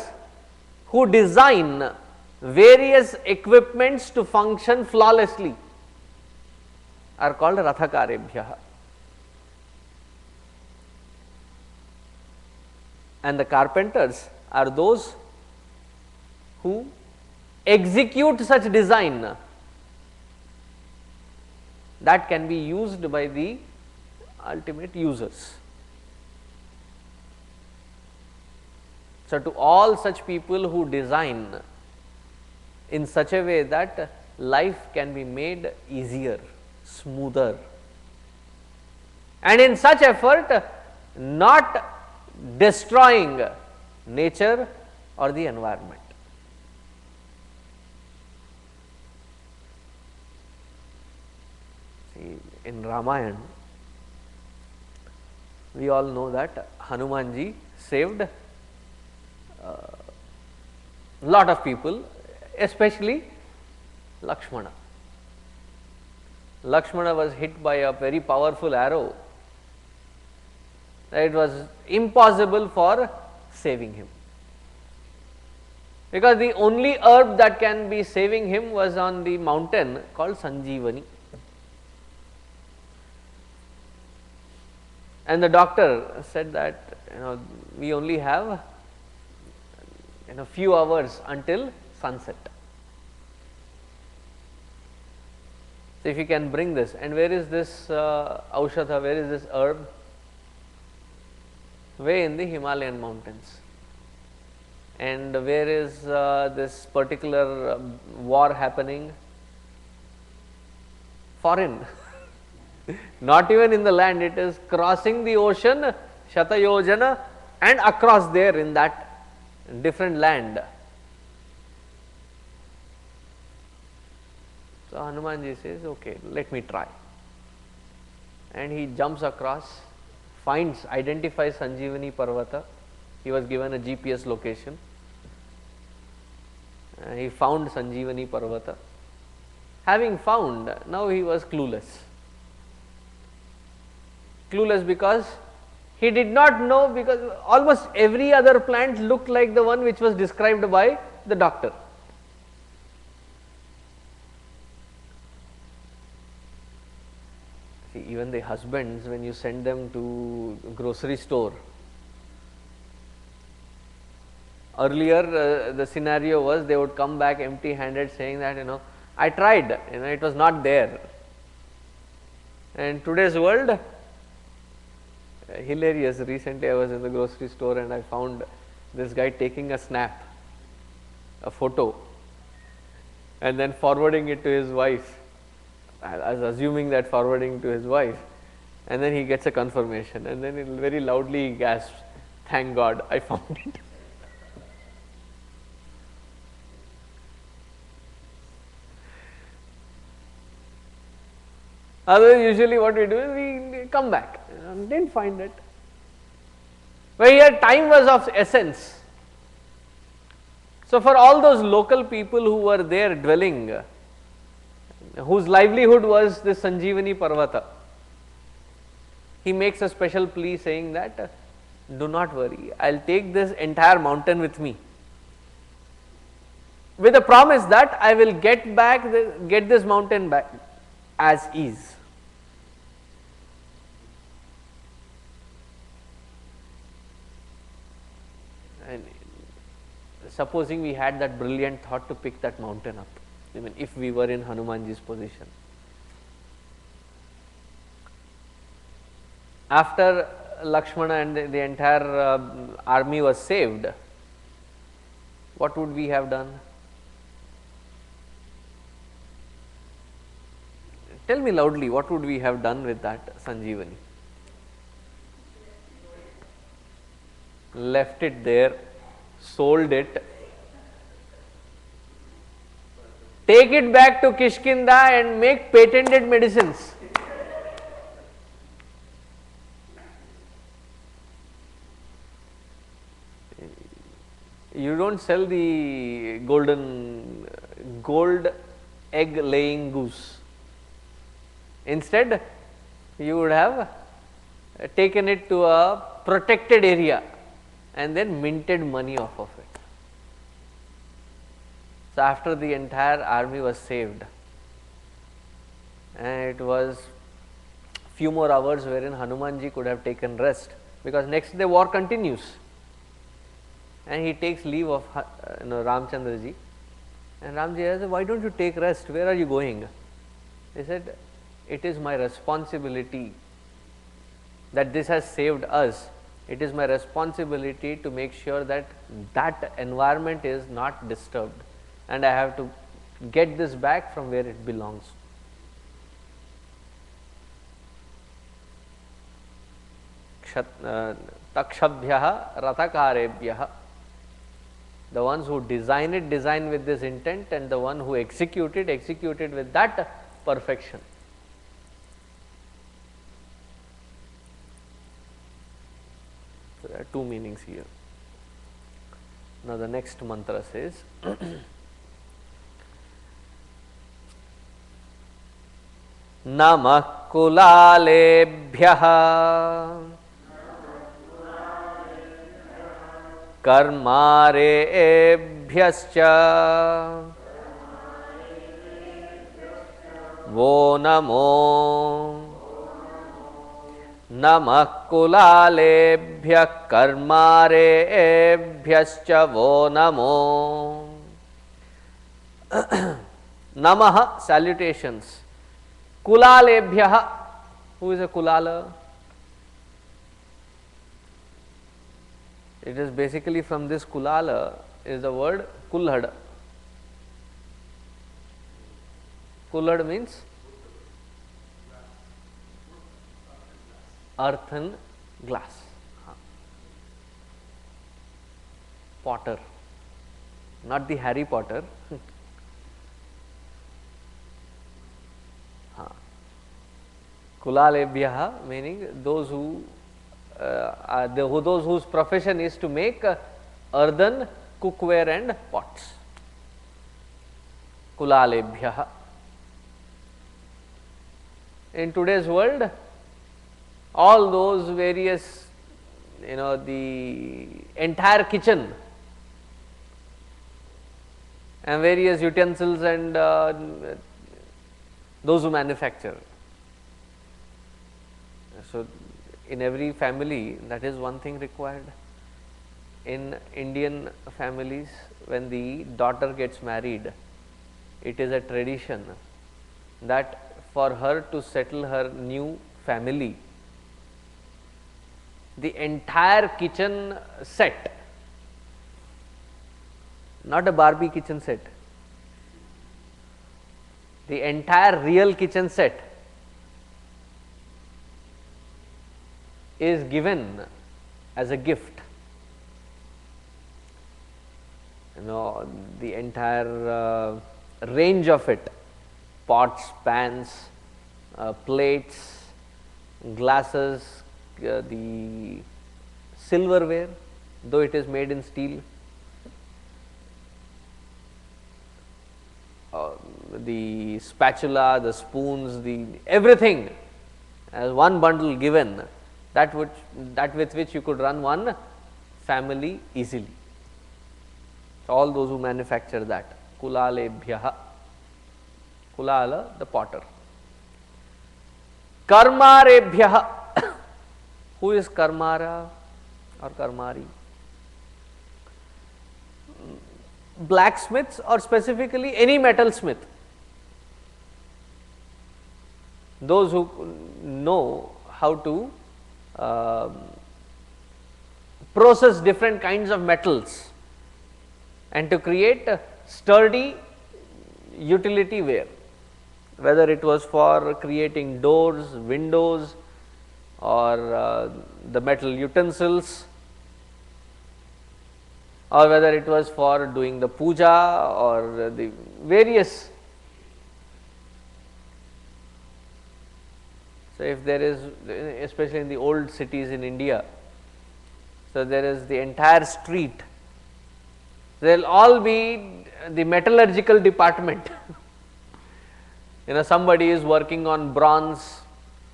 who design various equipments to function flawlessly are called Rathakarebhyaha. And the carpenters are those who execute such design that can be used by the ultimate users. So, to all such people who design in such a way that life can be made easier, smoother, and in such effort not destroying nature or the environment. in Ramayana, we all know that Hanumanji saved lot of people, especially Lakshmana. Lakshmana was hit by a very powerful arrow. It was impossible for saving him, because the only herb that can be saving him was on the mountain called Sanjeevani. And the doctor said that, we only have few hours until sunset. So if you can bring this, and where is this aushadha, where is this herb? Way in the Himalayan mountains. And where is this particular war happening? Foreign. Not even in the land, it is crossing the ocean, Shatayojana, and across there in that different land. So Hanumanji says, okay, let me try. And he jumps across, identifies Sanjeevani Parvata. He was given a GPS location. He found Sanjeevani Parvata. Having found, now he was clueless. Clueless because he did not know, because almost every other plant looked like the one which was described by the doctor. See, even the husbands, when you send them to grocery store, earlier the scenario was they would come back empty handed saying that, I tried, it was not there. And today's world, hilarious. Recently I was in the grocery store and I found this guy taking a snap, a photo, and then forwarding it to his wife. I was assuming that forwarding to his wife, and then he gets a confirmation, and then very loudly he gasps, "Thank God, I found it." Otherwise, usually what we do is we come back, didn't find it. But here time was of essence. So for all those local people who were there dwelling, whose livelihood was this Sanjeevani Parvata, he makes a special plea saying that, do not worry, I'll take this entire mountain with me, with a promise that I will get this mountain back as is. And supposing we had that brilliant thought to pick that mountain up, even if we were in Hanumanji's position. After Lakshmana and the entire army was saved, what would we have done? Tell me loudly, what would we have done with that Sanjeevani? Left it there, sold it, take it back to Kishkinda and make patented medicines. You don't sell the gold egg laying goose. Instead, you would have taken it to a protected area and then minted money off of it. So after the entire army was saved, and it was few more hours wherein Hanumanji could have taken rest, because next day war continues, and he takes leave of Ramchandraji, and Ramji says, why don't you take rest, where are you going? He said, it is my responsibility that this has saved us. It is my responsibility to make sure that that environment is not disturbed, and I have to get this back from where it belongs. Takshabhyah ratakarebhyah. The ones who design with this intent, and the one who execute it with that perfection. two meanings here. Now the next mantra says Namah kulalebhyah karmarebhyascha वो नमो नमः कुलालेभ्यः कर्मारेभ्यश्च वो नमो नमः salutations kulalebhyah. Who is a kulala? It is basically from this kulala is the word kulhad. Kulhad means earthen glass. Potter, not the Harry Potter. Kulalebhyah meaning those who those whose profession is to make earthen cookware and pots. Kulalebhyah. In today's world, all those various, the entire kitchen and various utensils and those who manufacture. So, in every family, that is one thing required. In Indian families, when the daughter gets married, it is a tradition that for her to settle her new family, the entire kitchen set, not a Barbie kitchen set, the entire real kitchen set is given as a gift. The entire range of it, pots, pans, plates, glasses, the silverware, though it is made in steel, the spatula, the spoons, the everything as one bundle given, that with which you could run one family easily. So, all those who manufacture that, kulalebhyah, kulala the potter. Karmarebhyah. Who is karmara or karmari? Blacksmiths, or specifically any metal smith. Those who know how to process different kinds of metals and to create sturdy utility ware, whether it was for creating doors, windows, or the metal utensils, or whether it was for doing the puja or the various. So, if there is, especially in the old cities in India, so there is the entire street, there will all be the metallurgical department. Somebody is working on bronze,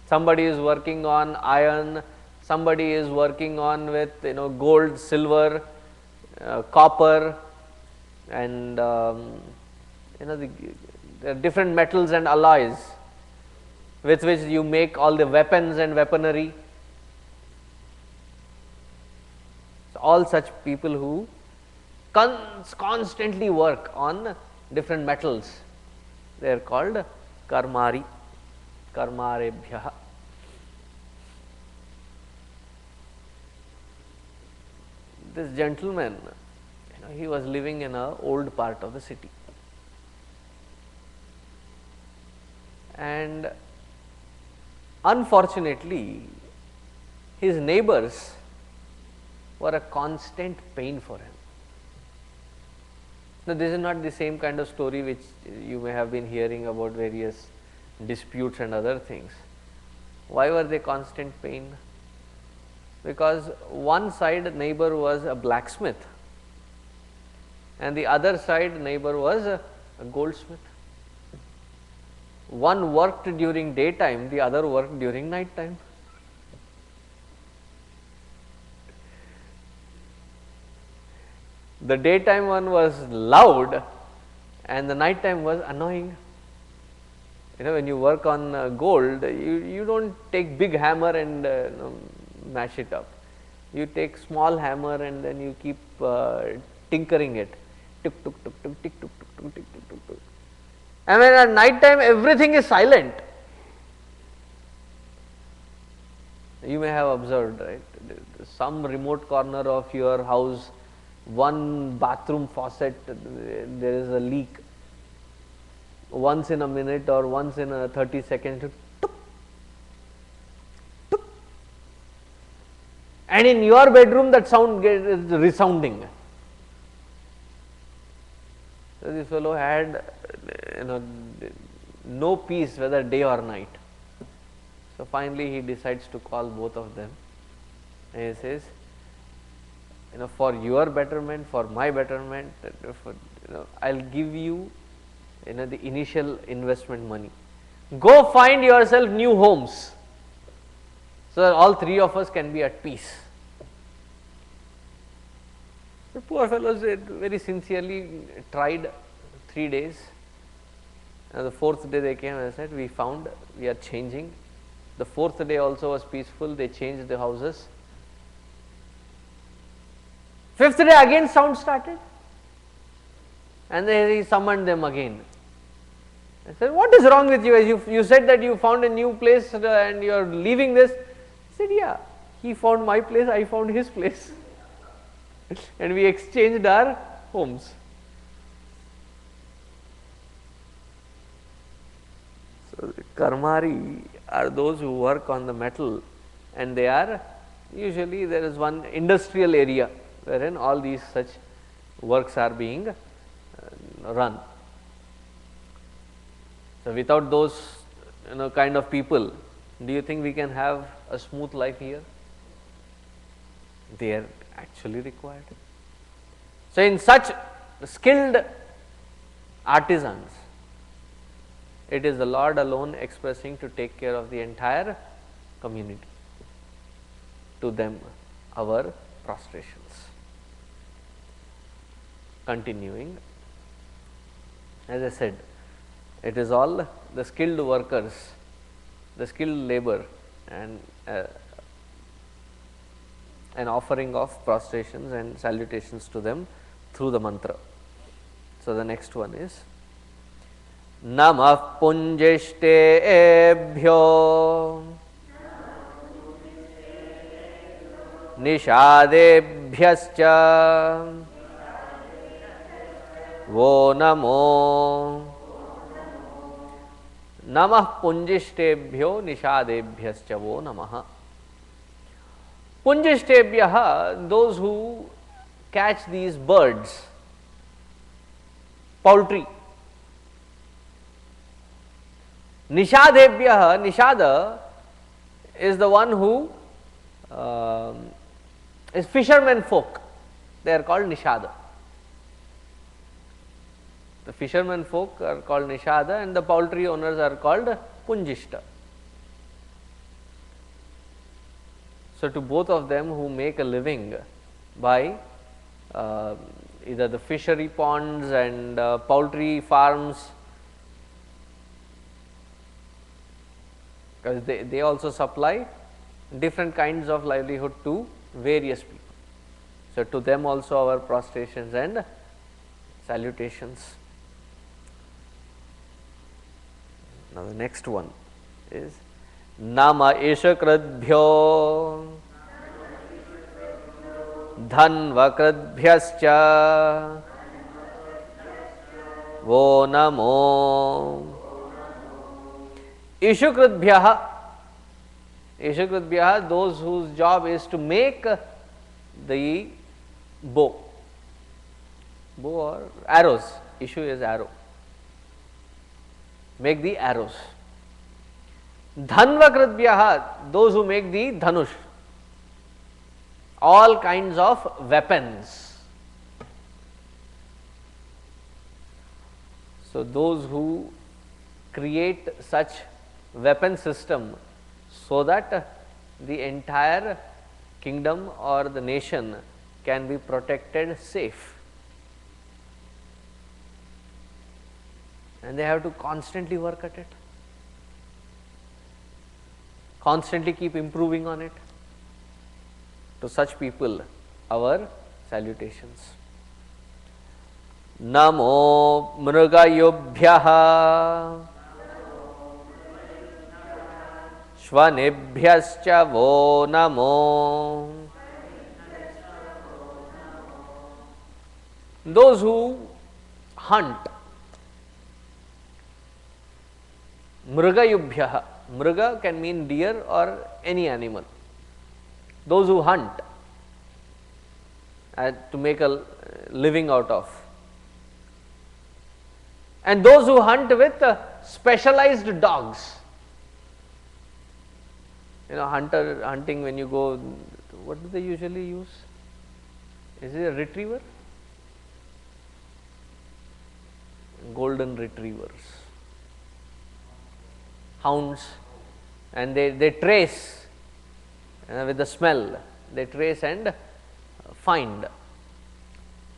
somebody is working on iron, somebody is working on with gold, silver, copper, and the different metals and alloys with which you make all the weapons and weaponry. So, all such people who constantly work on different metals, they are called karmari, karmarebhyah. This gentleman, he was living in an old part of the city, and unfortunately his neighbors were a constant pain for him. Now, this is not the same kind of story which you may have been hearing about various disputes and other things. Why were they constant pain? because one side neighbor was a blacksmith and the other side neighbor was a goldsmith. One worked during daytime, the other worked during night time. The daytime one was loud and the night time was annoying. When you work on gold, you don't take big hammer and mash it up. You take small hammer and then you keep tinkering it. Tuk tuk tuk tuk tick tuk tuk tuk tick tuk tuk tuk. And when at night time everything is silent. You may have observed, right? Some remote corner of your house, one bathroom faucet, there is a leak. Once in a minute or once in a 30 seconds, tuk, tuk. And in your bedroom that sound is resounding. So this fellow had no peace whether day or night. So finally he decides to call both of them and he says, for your betterment, for my betterment, I'll give you the initial investment money. Go find yourself new homes so that all three of us can be at peace. The poor fellows very sincerely tried 3 days. And the fourth day they came and said, we found, we are changing. The fourth day also was peaceful, they changed the houses. Fifth day again sound started. And then he summoned them again. I said, what is wrong with you? As you said that you found a new place and you are leaving this. I said, yeah, he found my place, I found his place. And we exchanged our homes. So the karmari are those who work on the metal, and they are usually there is one industrial area wherein all these such works are being run. So without those kind of people, do you think we can have a smooth life here? They are actually required. So in such skilled artisans, it is the Lord alone expressing to take care of the entire community. To them our prostrations. Continuing, as I said, it is all the skilled workers, the skilled labor, and an offering of prostrations and salutations to them through the mantra. So the next one is Namah Punjishtebhyo Nishadebhyascha Wo Namo Namah Punjishtebhyo Nishadebhyascha Wo Namaha. Punjishtebhyaha, those who catch these birds, poultry. Nishadebhyaha, Nishada is the one who is fishermen folk. They are called Nishada. The fishermen folk are called Nishada and the poultry owners are called Punjishta. So to both of them who make a living by either the fishery ponds and poultry farms, because they also supply different kinds of livelihood to various people. So to them also our prostrations and salutations. Now the next one is Nama Ishakradbhyo Dhanvakradbhyascha Wo Namo Ishukradbhyaha. Ishukradbhyaha, those whose job is to make the bow or arrows. Ishu is arrow. Make the arrows. Dhanvakradbhyaha, those who make the dhanush. all kinds of weapons. So, those who create such weapon system so that the entire kingdom or the nation can be protected safe, and they have to constantly work at it, constantly keep improving on it. To such people, our salutations. Namo mrugayobhyah shvanebhyascha vo namo. Those who hunt, mrugayubhyah, mruga can mean deer or any animal. Those who hunt to make a living out of, and those who hunt with specialized dogs. Hunting, when you go, what do they usually use? Is it a retriever? Golden retrievers, hounds, and they trace with the smell, they trace and find.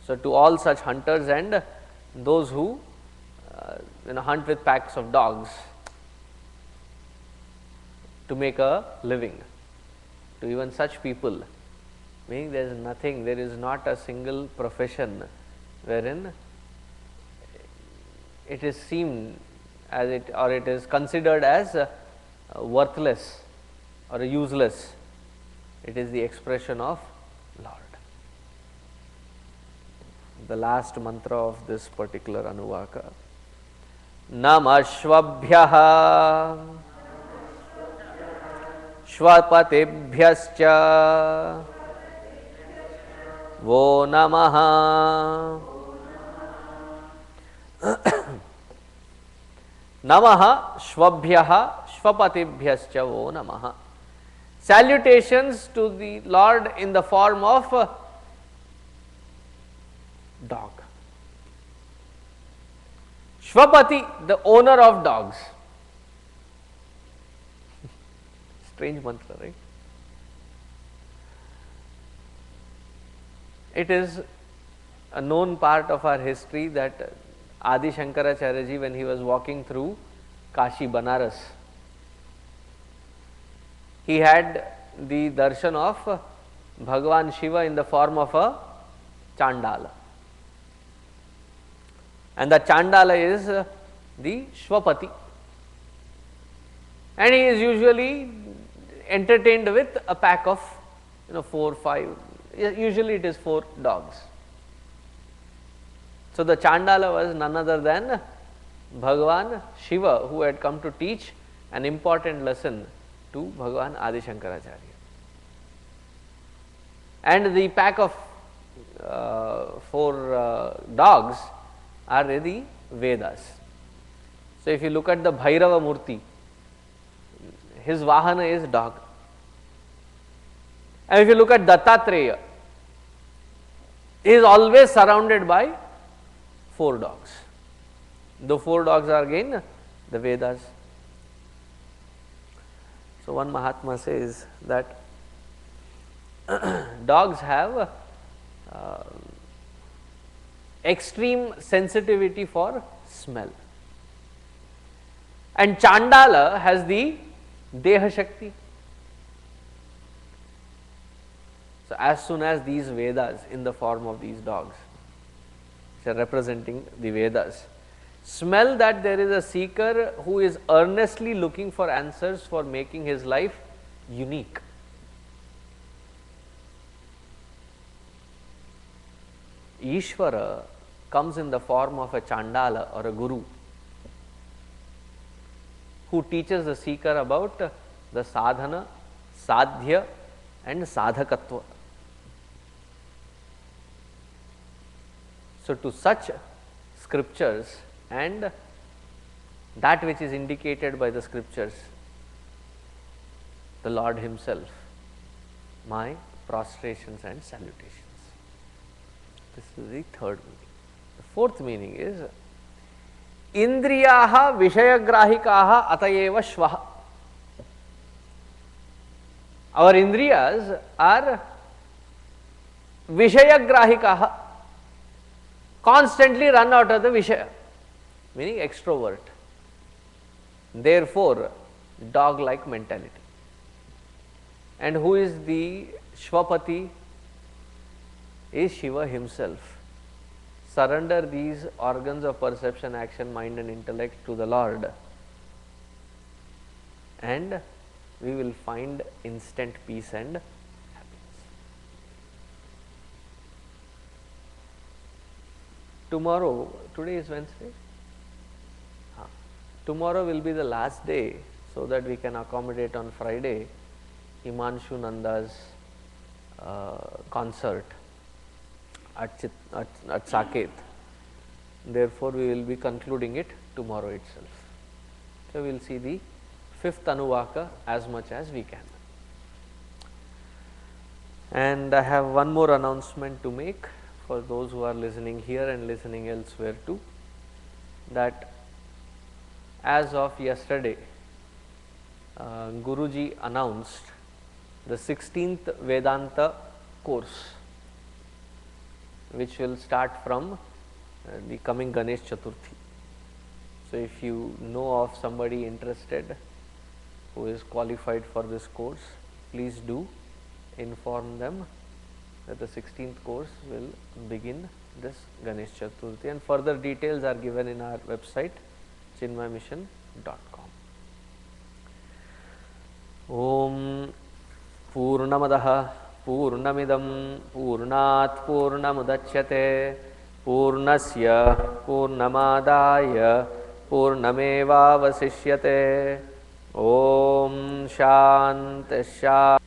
So, to all such hunters and those who hunt with packs of dogs to make a living, to even such people, meaning there is not a single profession wherein it is seen as it is considered as worthless or useless. It is the expression of Lord. The last mantra of this particular Anuvaka. Namashvabhyah Shvapatebhyascha Vo Namaha. Namaha Shvabhyah Shvapatebhyascha Vo Namaha. Salutations to the Lord in the form of dog. Shvapati, the owner of dogs. Strange mantra, right? It is a known part of our history that Adi Shankaracharya ji, when he was walking through Kashi, Banaras, he had the darshan of Bhagavan Shiva in the form of a Chandala, and the Chandala is the Shvapati, and he is usually entertained with a pack of 4, 5, usually it is 4 dogs. So, the Chandala was none other than Bhagavan Shiva, who had come to teach an important lesson to Bhagavan Adi Shankaracharya. And the pack of 4 dogs are the Vedas. So, if you look at the Bhairava Murti, his Vahana is dog. And if you look at Dattatreya, he is always surrounded by 4 dogs. The 4 dogs are again the Vedas. So, one Mahatma says that dogs have extreme sensitivity for smell, and Chandala has the Deha Shakti. So, as soon as these Vedas in the form of these dogs, which are representing the Vedas, smell that there is a seeker who is earnestly looking for answers for making his life unique, Ishvara comes in the form of a Chandala or a Guru who teaches the seeker about the sadhana, sadhya and sadhakatva. So, to such scriptures and that which is indicated by the scriptures, the Lord himself, my prostrations and salutations. This is the third meaning. The fourth meaning is Indriyaha Vishayagrahikaha Atayeva Shvaha. Our Indriyas are Vishayagrahikaha, constantly run out of the Vishaya, meaning extrovert. Therefore, dog-like mentality. And who is the Shvapati? Is Shiva himself. Surrender these organs of perception, action, mind and intellect to the Lord, and we will find instant peace and happiness. Tomorrow, today is Wednesday. Tomorrow will be the last day, so that we can accommodate on Friday Himanshu Nanda's concert at Saaket. Therefore, we will be concluding it tomorrow itself. So, we will see the fifth Anuvaka as much as we can. And I have one more announcement to make for those who are listening here and listening elsewhere too, that as of yesterday, Guruji announced the 16th Vedanta course, which will start from the coming Ganesh Chaturthi. So, if you know of somebody interested who is qualified for this course, please do inform them that the 16th course will begin this Ganesh Chaturthi, and further details are given in our website chinmayamission.com. Om Purnamadaha Purnamidam Purnat Purnamudachyate Purnasya Purnamadaya Purnameva Vasishyate. Om Shant Shant.